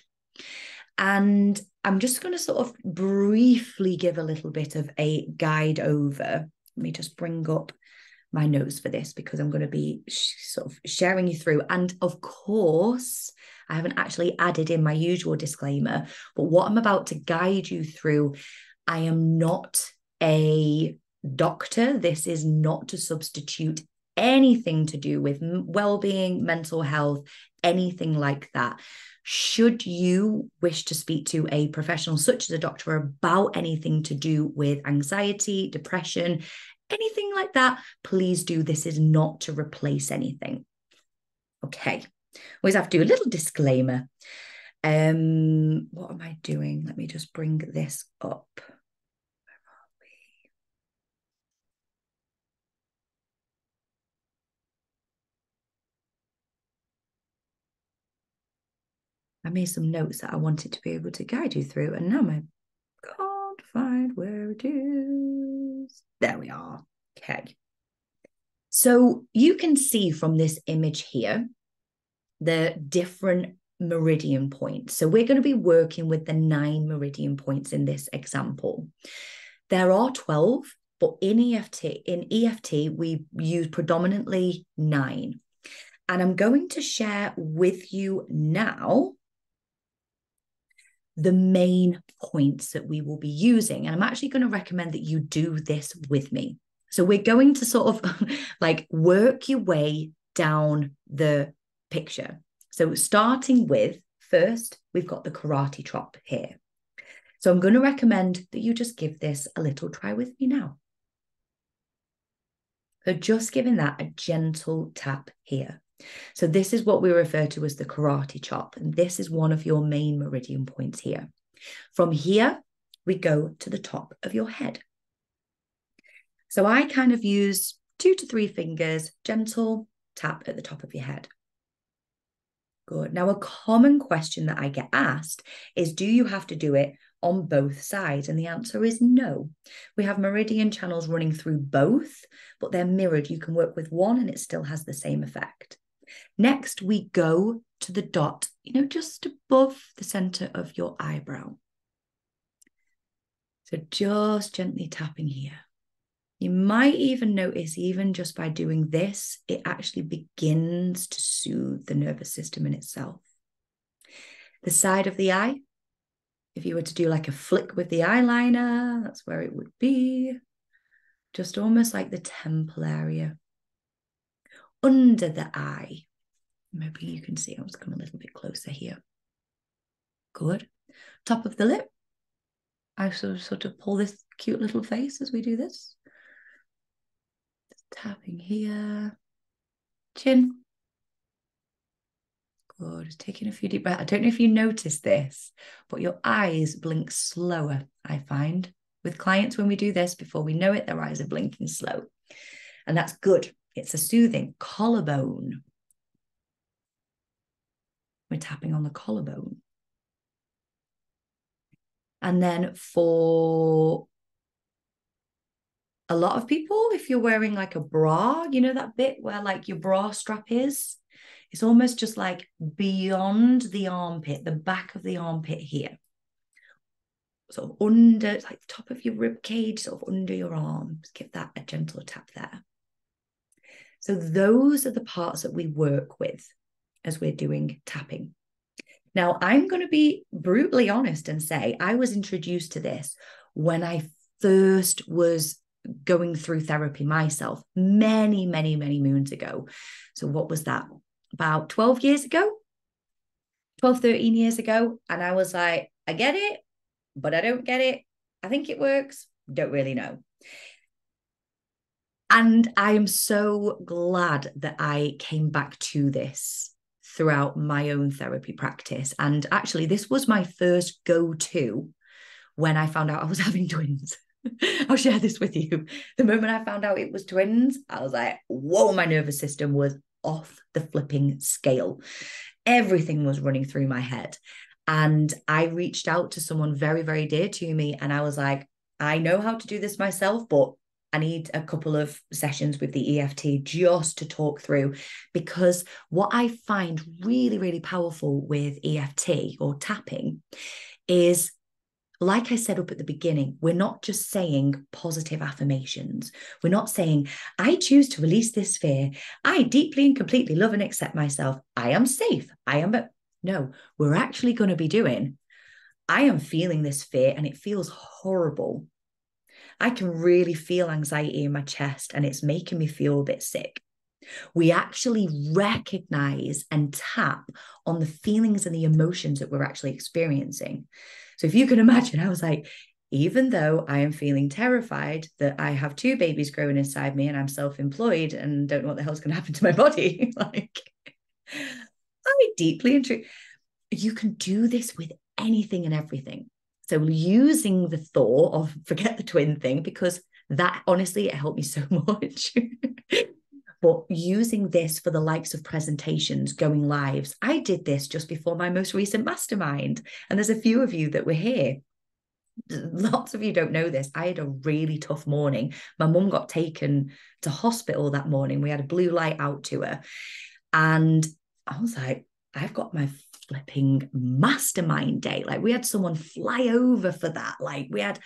And I'm just going to sort of briefly give a little bit of a guide over. Let me just bring up my notes for this because I'm going to be sort of sharing you through. And of course, I haven't actually added in my usual disclaimer, but what I'm about to guide you through, I am not a doctor. This is not to substitute anything to do with well-being, mental health, anything like that. Should you wish to speak to a professional such as a doctor about anything to do with anxiety, depression, anything like that, please do. This is not to replace anything. Okay. Always have to do a little disclaimer. What am I doing? Let me just bring this up. I made some notes that I wanted to be able to guide you through, and now I can't find where it is. There we are. Okay. So you can see from this image here the different meridian points. So we're going to be working with the 9 meridian points in this example. There are 12, but in EFT, we use predominantly 9. And I'm going to share with you now the main points that we will be using. And I'm actually going to recommend that you do this with me. So we're going to sort of like work your way down the picture. So starting with, first, we've got the karate chop here. So I'm going to recommend that you just give this a little try with me now. So just giving that a gentle tap here. So this is what we refer to as the karate chop. And this is one of your main meridian points here. From here, we go to the top of your head. So I kind of use 2 to 3 fingers, gentle tap at the top of your head. Good. Now, a common question that I get asked is, do you have to do it on both sides? And the answer is no. We have meridian channels running through both, but they're mirrored. You can work with one and it still has the same effect. Next, we go to the dot, just above the center of your eyebrow. So just gently tapping here. You might even notice, even just by doing this, it actually begins to soothe the nervous system in itself. The side of the eye, if you were to do like a flick with the eyeliner, that's where it would be. Just almost like the temple area. Under the eye, maybe you can see, I'll just come a little bit closer here. Good. Top of the lip. I sort of pull this cute little face as we do this. Just tapping here. Chin. Good. Just taking a few deep breaths. I don't know if you noticed this, but your eyes blink slower, I find. With clients, when we do this, before we know it, their eyes are blinking slow. And that's good. It's a soothing collarbone. We're tapping on the collarbone. And then for a lot of people, if you're wearing like a bra, that bit where like your bra strap is, it's almost just like beyond the armpit, the back of the armpit here. Sort of under, it's like the top of your rib cage, sort of under your arms. Give that a gentle tap there. So those are the parts that we work with as we're doing tapping. Now, I'm going to be brutally honest and say I was introduced to this when I first was going through therapy myself many, many, many moons ago. So what was that? About 12 years ago? 12, 13 years ago. And I was like, I get it, but I don't get it. I think it works. Don't really know. And I am so glad that I came back to this throughout my own therapy practice. And actually, this was my first go-to when I found out I was having twins. I'll share this with you. The moment I found out it was twins, I was like, whoa, my nervous system was off the flipping scale. Everything was running through my head. And I reached out to someone very, very dear to me. And I was like, I know how to do this myself, but I need a couple of sessions with the EFT just to talk through, because what I find really, really powerful with EFT or tapping is like I said up at the beginning, we're not just saying positive affirmations. We're not saying, I choose to release this fear. I deeply and completely love and accept myself. I am safe. No, we're actually going to be doing, I am feeling this fear and it feels horrible. I can really feel anxiety in my chest and it's making me feel a bit sick. We actually recognize and tap on the feelings and the emotions that we're actually experiencing. So if you can imagine, I was like, even though I am feeling terrified that I have two babies growing inside me and I'm self-employed and don't know what the hell's going to happen to my body, like, I deeply and you can do this with anything and everything. So using the thought of forget the twin thing, because that honestly, it helped me so much. But using this for the likes of presentations, going lives. I did this just before my most recent mastermind. And there's a few of you that were here. Lots of you don't know this. I had a really tough morning. My mum got taken to hospital that morning. We had a blue light out to her. And I was like, I've got my flipping mastermind day. Like we had someone fly over for that. Like we had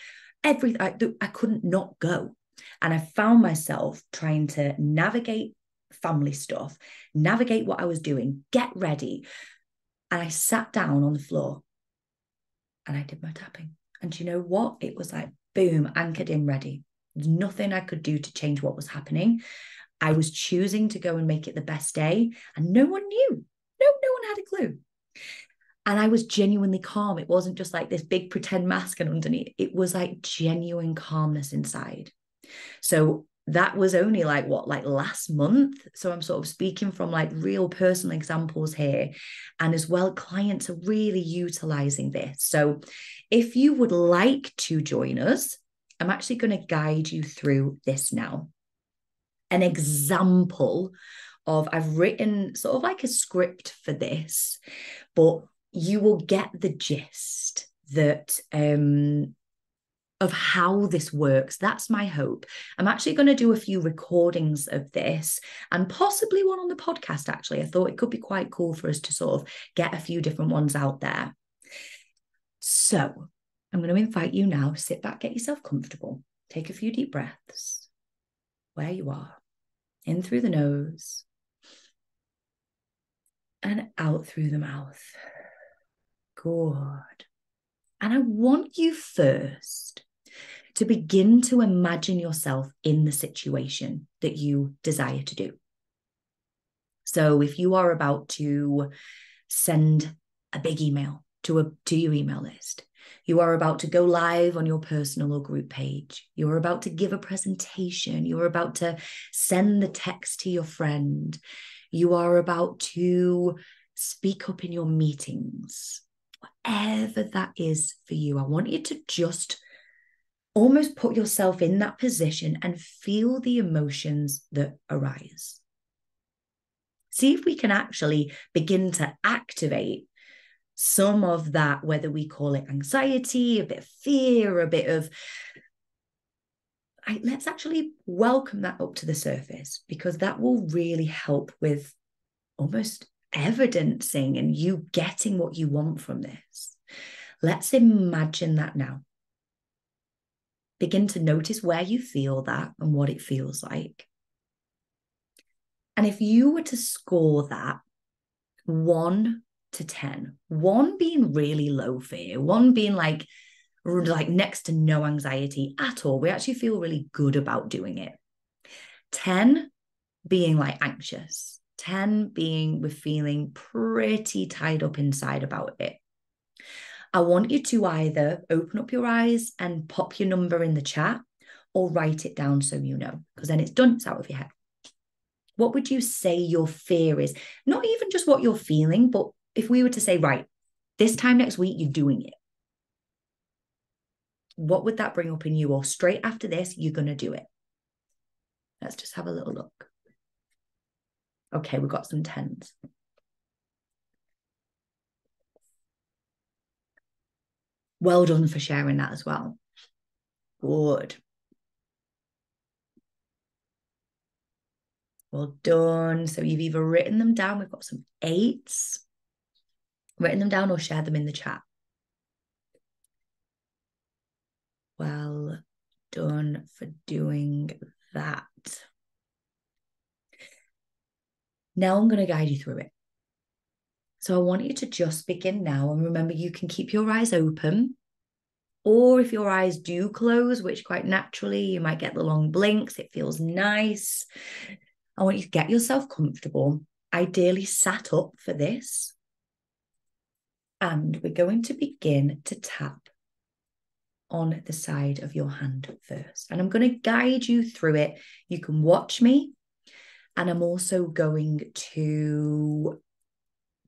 everything. I couldn't not go. And I found myself trying to navigate family stuff, navigate what I was doing, get ready. And I sat down on the floor and I did my tapping. And you know what? It was like, boom, anchored in, ready. There's nothing I could do to change what was happening. I was choosing to go and make it the best day. And no one knew. No one had a clue. And I was genuinely calm. It wasn't just like this big pretend mask and underneath. It was like genuine calmness inside. So that was only like last month. So I'm sort of speaking from like real personal examples here. And as well, clients are really utilizing this. So if you would like to join us, I'm actually going to guide you through this now. An example of, I've written sort of like a script for this, but you will get the gist that of how this works. That's my hope. I'm actually going to do a few recordings of this and possibly one on the podcast, actually. I thought it could be quite cool for us to sort of get a few different ones out there. So I'm going to invite you now, sit back, get yourself comfortable, take a few deep breaths where you are, in through the nose and out through the mouth. Good. And I want you first to begin to imagine yourself in the situation that you desire to do. So if you are about to send a big email to your email list, you are about to go live on your personal or group page, you're about to give a presentation, you're about to send the text to your friend, you are about to speak up in your meetings, whatever that is for you, I want you to just almost put yourself in that position and feel the emotions that arise. See if we can actually begin to activate some of that, whether we call it anxiety, a bit of fear, a bit of, let's actually welcome that up to the surface, because that will really help with almost evidencing and you getting what you want from this. Let's imagine that now. Begin to notice where you feel that and what it feels like. And if you were to score that 1 to 10, 1 being really low fear, 1 being like next to no anxiety at all, we actually feel really good about doing it. 10 being like anxious, 10 being we're feeling pretty tied up inside about it. I want you to either open up your eyes and pop your number in the chat or write it down so you know, because then it's done, it's out of your head. What would you say your fear is? Not even just what you're feeling, but if we were to say, right, this time next week, you're doing it. What would that bring up in you? Or straight after this, you're going to do it. Let's just have a little look. Okay, we've got some 10s. Well done for sharing that as well. Good. Well done. So you've either written them down, we've got some 8s, written them down or shared them in the chat. Well done for doing that. Now I'm going to guide you through it. So I want you to just begin now. And remember, you can keep your eyes open. Or if your eyes do close, which quite naturally, you might get the long blinks. It feels nice. I want you to get yourself comfortable. Ideally sat up for this. And we're going to begin to tap on the side of your hand first. And I'm going to guide you through it. You can watch me. And I'm also going to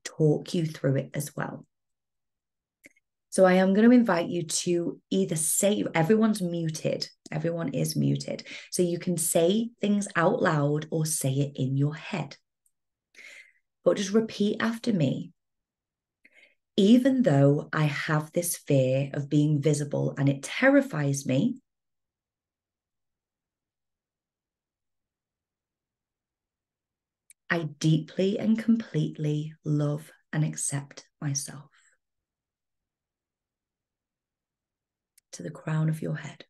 talk you through it as well. So I am going to invite you to either say, everyone's muted. Everyone is muted. So you can say things out loud or say it in your head. But just repeat after me. Even though I have this fear of being visible and it terrifies me, I deeply and completely love and accept myself. To the crown of your head.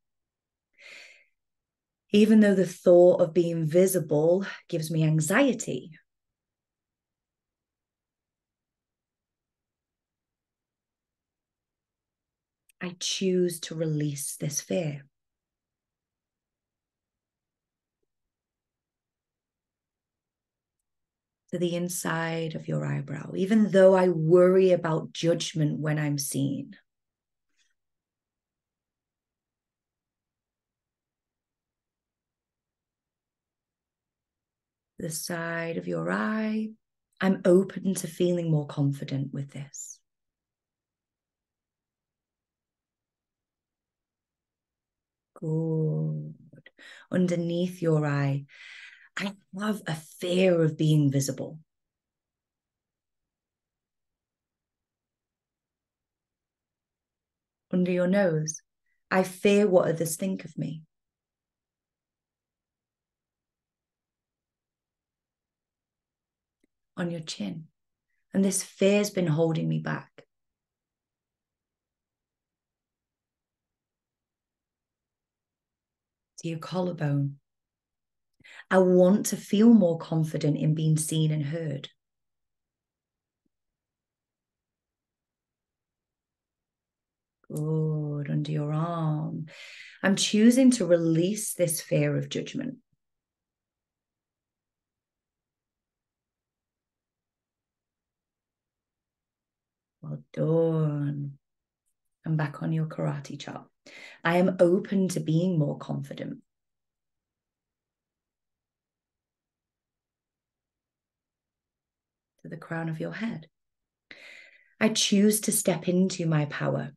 Even though the thought of being visible gives me anxiety, I choose to release this fear. To the inside of your eyebrow, even though I worry about judgment when I'm seen. The side of your eye, I'm open to feeling more confident with this. Good. Underneath your eye, I have a fear of being visible. Under your nose, I fear what others think of me. On your chin, and this fear's been holding me back. To your collarbone, I want to feel more confident in being seen and heard. Good. Under your arm, I'm choosing to release this fear of judgment. Well done. And back on your karate chop. I am open to being more confident. To the crown of your head. I choose to step into my power.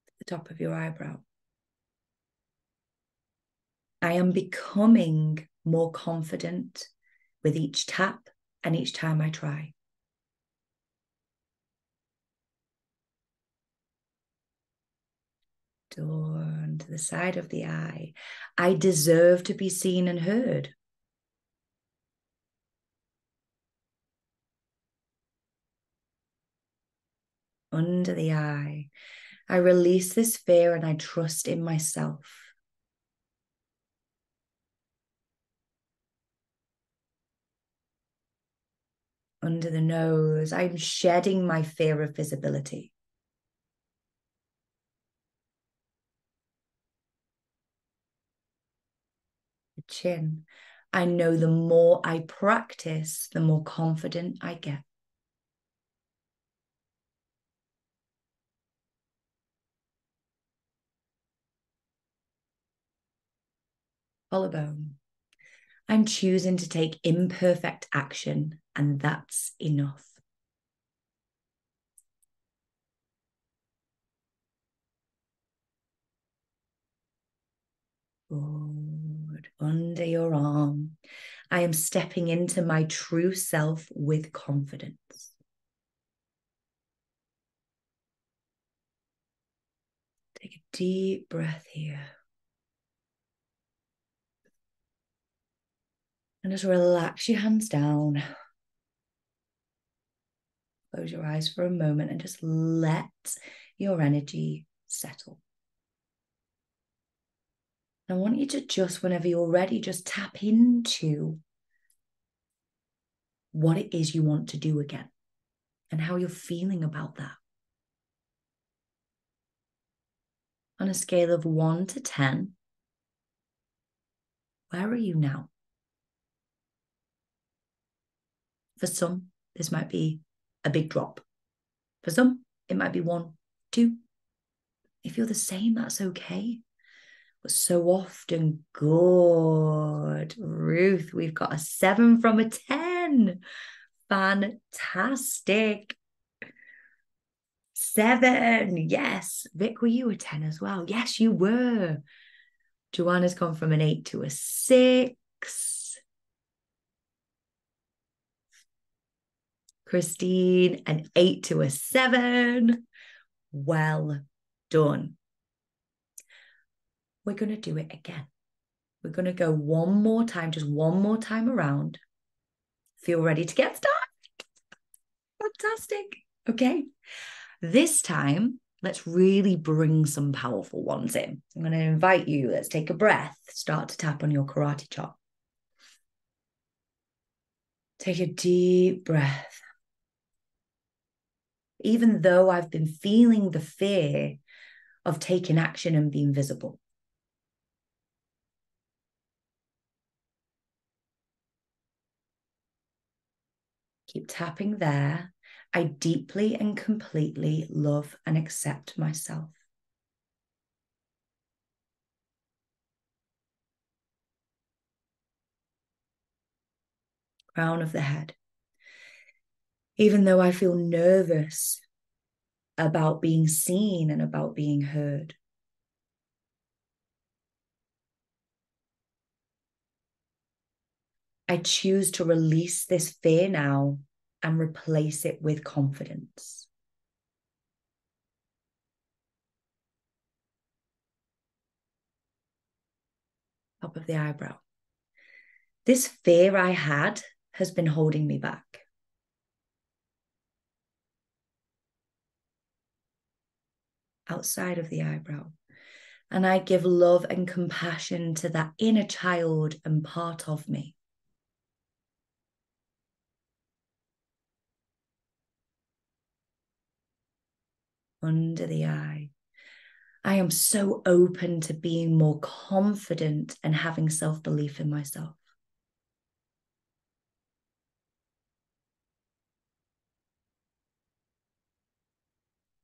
To the top of your eyebrow. I am becoming more confident with each tap and each time I try. Done. To the side of the eye. I deserve to be seen and heard. Under the eye. I release this fear and I trust in myself. Under the nose, I'm shedding my fear of visibility. The chin. I know the more I practice, the more confident I get. Collarbone. I'm choosing to take imperfect action, and that's enough. Good. Under your arm. I am stepping into my true self with confidence. Take a deep breath here. And just relax your hands down. Close your eyes for a moment and just let your energy settle. I want you to just, whenever you're ready, just tap into what it is you want to do again and how you're feeling about that. On a scale of 1 to 10, where are you now? For some, this might be a big drop. For some, it might be 1, 2. If you're the same, that's okay. But so often, good. Ruth, we've got a 7 from a 10. Fantastic. 7. Yes. Vic, were you a 10 as well? Yes, you were. Joanna's gone from an 8 to a 6. Christine, an 8 to a 7. Well done. We're going to do it again. We're going to go one more time, just one more time around. Feel ready to get started? Fantastic. Okay. This time, let's really bring some powerful ones in. I'm going to invite you. Let's take a breath. Start to tap on your karate chop. Take a deep breath. Even though I've been feeling the fear of taking action and being visible. Keep tapping there. I deeply and completely love and accept myself. Crown of the head. Even though I feel nervous about being seen and about being heard. I choose to release this fear now and replace it with confidence. Top of the eyebrow. This fear I had has been holding me back. Outside of the eyebrow. And I give love and compassion to that inner child and part of me. Under the eye. I am so open to being more confident and having self-belief in myself.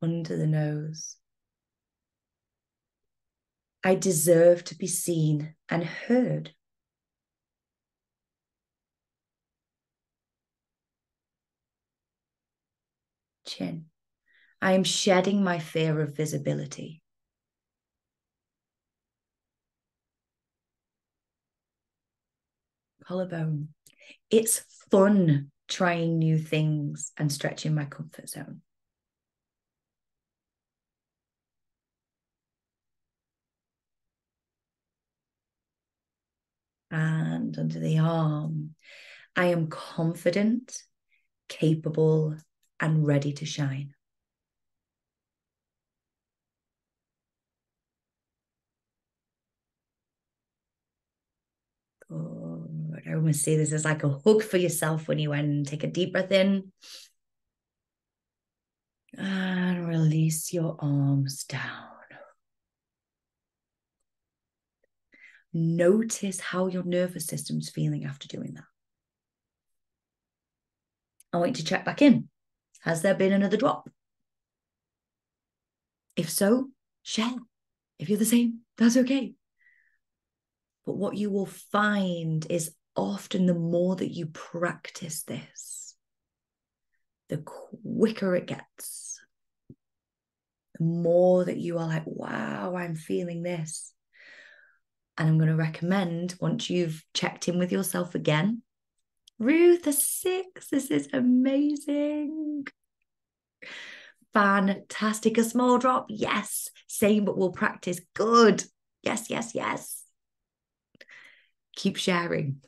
Under the nose. I deserve to be seen and heard. Chin. I am shedding my fear of visibility. Collarbone. It's fun trying new things and stretching my comfort zone. And under the arm. I am confident, capable, and ready to shine. Good. I almost see this as like a hug for yourself when you end. Take a deep breath in. And release your arms down. Notice how your nervous system's feeling after doing that. I want you to check back in. Has there been another drop? If so, share. If you're the same, that's okay. But what you will find is often the more that you practice this, the quicker it gets. The more that you are like, wow, I'm feeling this. And I'm going to recommend, once you've checked in with yourself again, Ruth, a 6. This is amazing. Fantastic. A small drop. Yes. Same, but we'll practice. Good. Yes, yes, yes. Keep sharing.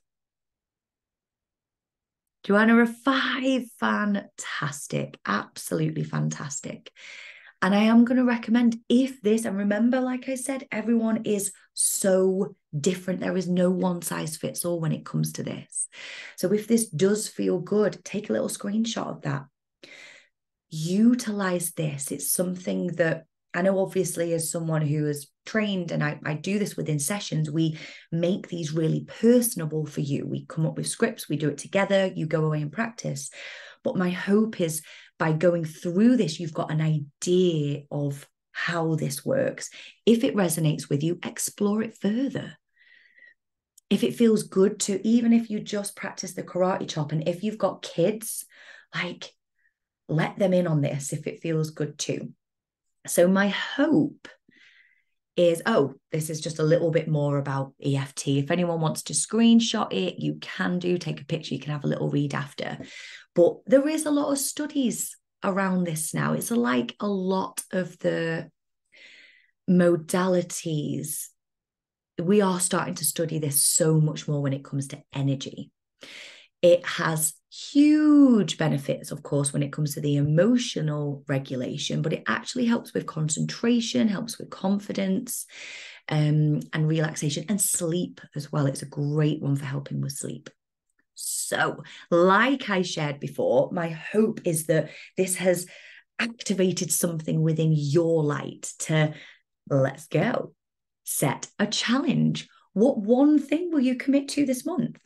Joanna, a 5, fantastic, absolutely fantastic. And I am going to recommend if this, and remember, like I said, everyone is so different. There is no one size fits all when it comes to this. So if this does feel good, take a little screenshot of that. Utilize this. It's something that I know, obviously, as someone who is trained, and I do this within sessions, we make these really personable for you. We come up with scripts, we do it together, you go away and practice. But my hope is by going through this, you've got an idea of how this works. If it resonates with you, explore it further. If it feels good to, even if you just practice the karate chop, and if you've got kids, like, let them in on this if it feels good too. So my hope is, this is just a little bit more about EFT. If anyone wants to screenshot it, you can take a picture, you can have a little read after. But there is a lot of studies around this now. It's like a lot of the modalities, we are starting to study this so much more when it comes to energy. It has huge benefits, of course, when it comes to the emotional regulation, but it actually helps with concentration, helps with confidence, and relaxation, and sleep as well. It's a great one for helping with sleep. So, like I shared before, my hope is that this has activated something within your light to, let's go, set a challenge. What one thing will you commit to this month?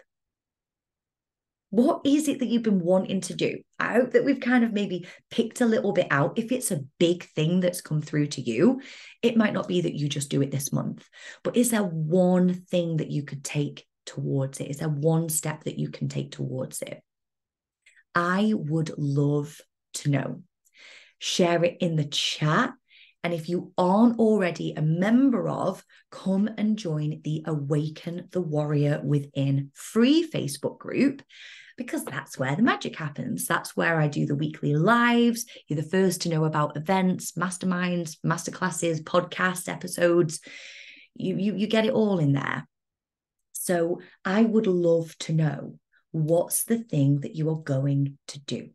What is it that you've been wanting to do? I hope that we've kind of maybe picked a little bit out. If it's a big thing that's come through to you, it might not be that you just do it this month, but is there one thing that you could take towards it? Is there one step that you can take towards it? I would love to know. Share it in the chat. And if you aren't already a member of, come and join the Awaken the Warrior Within free Facebook group, because that's where the magic happens. That's where I do the weekly lives. You're the first to know about events, masterminds, masterclasses, podcast episodes. You get it all in there. So I would love to know, what's the thing that you are going to do?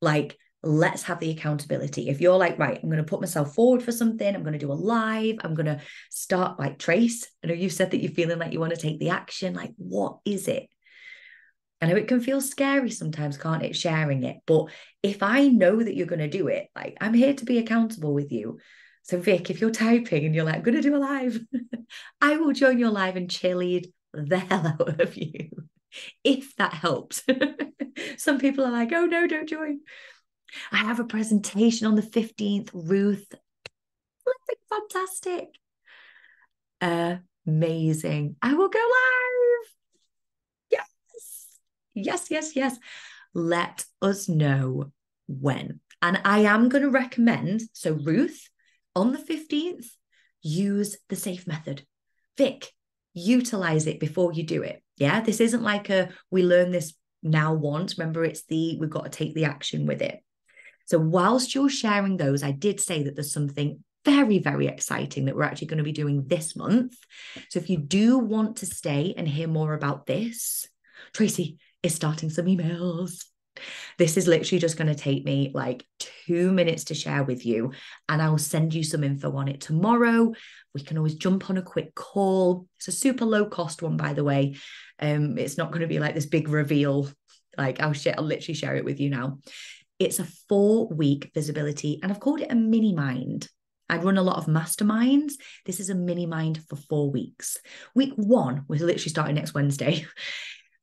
Like, let's have the accountability. If you're like, right, I'm going to put myself forward for something, I'm going to do a live, I'm going to start, like Trace, I know you said that you're feeling like you want to take the action. Like, what is it? I know it can feel scary sometimes, can't it, sharing it? But if I know that you're going to do it, like, I'm here to be accountable with you. So Vic, if you're typing and you're like, I'm going to do a live, I will join your live and cheerlead the hell out of you, if that helps. Some people are like, oh no, don't join. I have a presentation on the 15th, Ruth. Fantastic. Amazing. I will go live. Yes. Let us know when. And I am going to recommend, so Ruth, on the 15th, use the SAFE method. Vic, utilize it before you do it. Yeah, this isn't like we learn this now once. Remember, we've got to take the action with it. So whilst you're sharing those, I did say that there's something very, very exciting that we're actually going to be doing this month. So if you do want to stay and hear more about this, Tracy is starting some emails. This is literally just going to take me like 2 minutes to share with you, and I'll send you some info on it tomorrow. We can always jump on a quick call. It's a super low cost one, by the way. It's not going to be like this big reveal. Like, I'll literally share it with you now. It's a 4-week visibility, and I've called it a mini mind. I run a lot of masterminds. This is a mini mind for 4 weeks. Week 1, we're literally starting next Wednesday.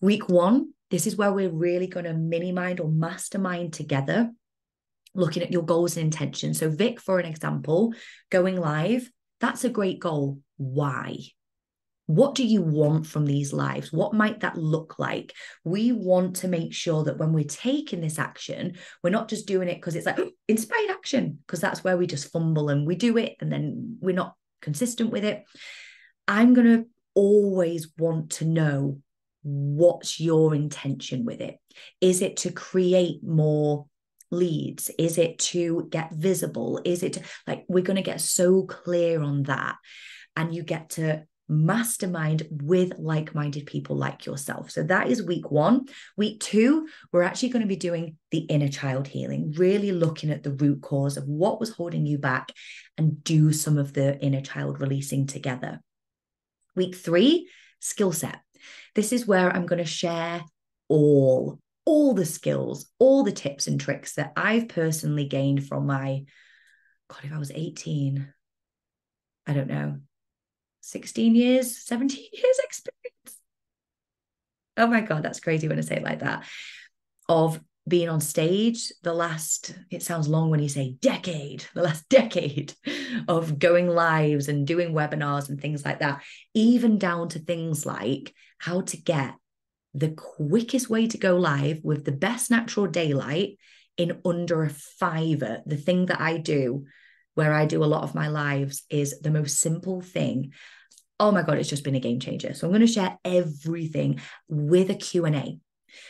Week 1, this is where we're really going to mini mind or mastermind together, looking at your goals and intentions. So Vic, for an example, going live, that's a great goal. Why? What do you want from these lives? What might that look like? We want to make sure that when we're taking this action, we're not just doing it because it's like inspired action, because that's where we just fumble and we do it and then we're not consistent with it. I'm going to always want to know, what's your intention with it? Is it to create more leads? Is it to get visible? Is it to, like, we're going to get so clear on that, and you get to mastermind with like-minded people like yourself. So that is week 1. Week 2, we're actually going to be doing the inner child healing, really looking at the root cause of what was holding you back and do some of the inner child releasing together. Week 3, skill set. This is where I'm going to share all the skills, all the tips and tricks that I've personally gained from my, God, if I was 18, I don't know, 16 years, 17 years experience. Oh my God, that's crazy when I say it like that. Of being on stage it sounds long when you say decade, the last decade of going lives and doing webinars and things like that, even down to things like how to get the quickest way to go live with the best natural daylight in under a fiver. The thing that I do, where I do a lot of my lives, is the most simple thing. Oh my God, it's just been a game changer. So I'm going to share everything with a Q&A.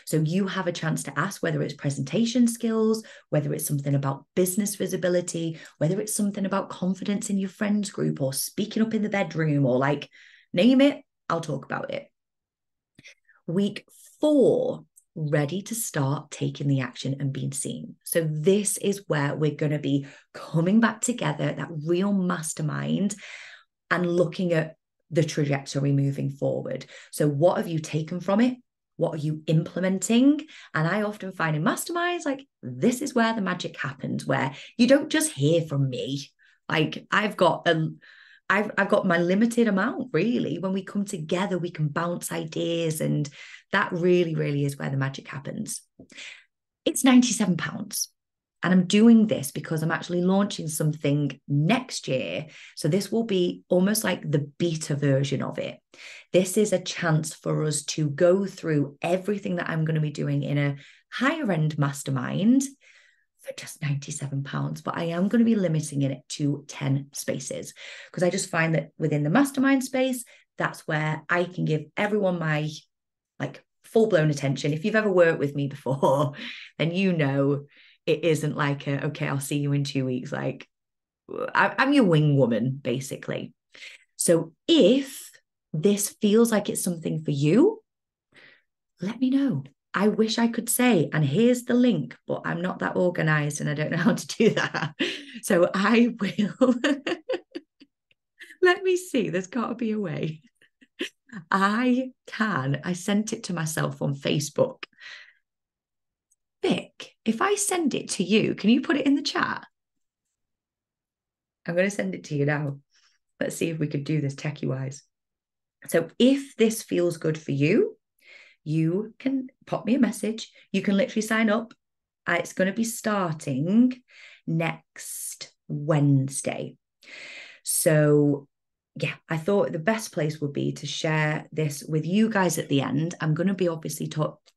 So you have a chance to ask, whether it's presentation skills, whether it's something about business visibility, whether it's something about confidence in your friends group or speaking up in the bedroom, or like, name it, I'll talk about it. Week 4, ready to start taking the action and being seen. So this is where we're going to be coming back together, that real mastermind, and looking at the trajectory moving forward. So what have you taken from it? What are you implementing? And I often find in masterminds, like, this is where the magic happens, where you don't just hear from me. Like, I've got my limited amount, really. When we come together, we can bounce ideas, and that really, really is where the magic happens. It's £97. And I'm doing this because I'm actually launching something next year. So this will be almost like the beta version of it. This is a chance for us to go through everything that I'm going to be doing in a higher end mastermind for just £97. But I am going to be limiting it to 10 spaces, because I just find that within the mastermind space, that's where I can give everyone my like full-blown attention. If you've ever worked with me before, then you know it isn't like okay, I'll see you in 2 weeks. Like, I'm your wing woman, basically. So if this feels like it's something for you, let me know. I wish I could say, and here's the link, but I'm not that organized and I don't know how to do that. So I will. Let me see. There's got to be a way. I sent it to myself on Facebook. Vic, if I send it to you, can you put it in the chat? I'm going to send it to you now. Let's see if we could do this techie wise. So if this feels good for you, you can pop me a message. You can literally sign up. It's going to be starting next Wednesday. So yeah, I thought the best place would be to share this with you guys at the end. I'm going to be obviously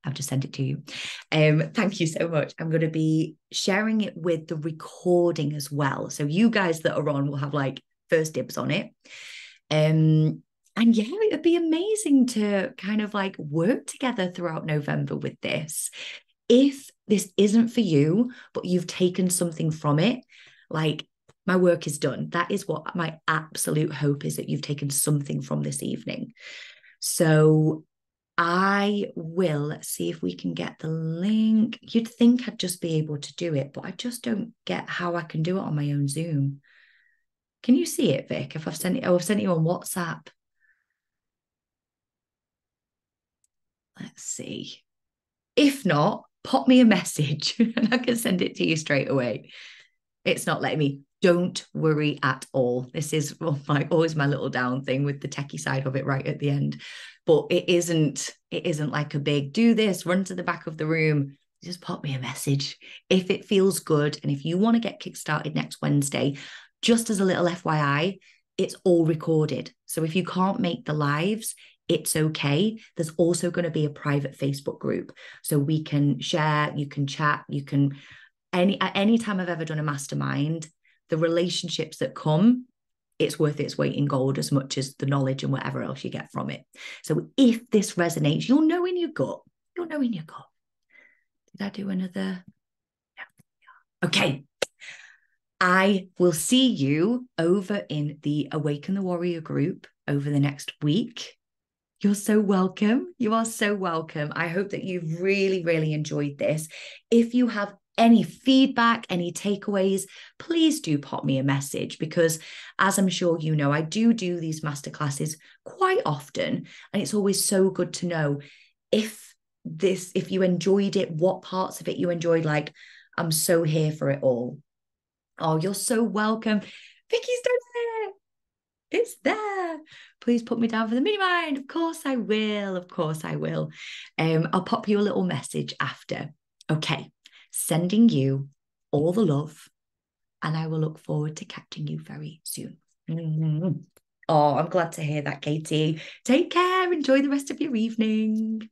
I've just sent it to you. Thank you so much. I'm going to be sharing it with the recording as well. So you guys that are on will have like first dibs on it. And yeah, it would be amazing to kind of like work together throughout November with this. If this isn't for you, but you've taken something from it, like, my work is done. That is what my absolute hope is, that you've taken something from this evening. So I will see if we can get the link. You'd think I'd just be able to do it, but I just don't get how I can do it on my own Zoom. Can you see it, Vic? If I've sent it, I've sent it on WhatsApp. Let's see. If not, pop me a message and I can send it to you straight away. It's not letting me. Don't worry at all. This is always my little down thing with the techie side of it right at the end. But it isn't like a big do this, run to the back of the room. Just pop me a message if it feels good. And if you want to get kickstarted next Wednesday, just as a little FYI, it's all recorded. So if you can't make the lives, it's okay. There's also going to be a private Facebook group. So we can share, you can chat, you can, at any time I've ever done a mastermind, the relationships that come, it's worth its weight in gold as much as the knowledge and whatever else you get from it. So if this resonates, you'll know in your gut. You'll know in your gut. Did I do another? No. Okay. I will see you over in the Awaken the Warrior group. over the next week. You're so welcome. You are so welcome. I hope that you've really, really enjoyed this. If you have any feedback, any takeaways, please do pop me a message, because as I'm sure you know, I do these masterclasses quite often, and it's always so good to know if you enjoyed it, what parts of it you enjoyed. Like, I'm so here for it all. Oh, you're so welcome. Vicky's done it. It's there. Please put me down for the mini mind. Of course I will. Of course I will. I'll pop you a little message after. Okay. Sending you all the love, and I will look forward to catching you very soon. Oh, I'm glad to hear that, Katie. Take care. Enjoy the rest of your evening.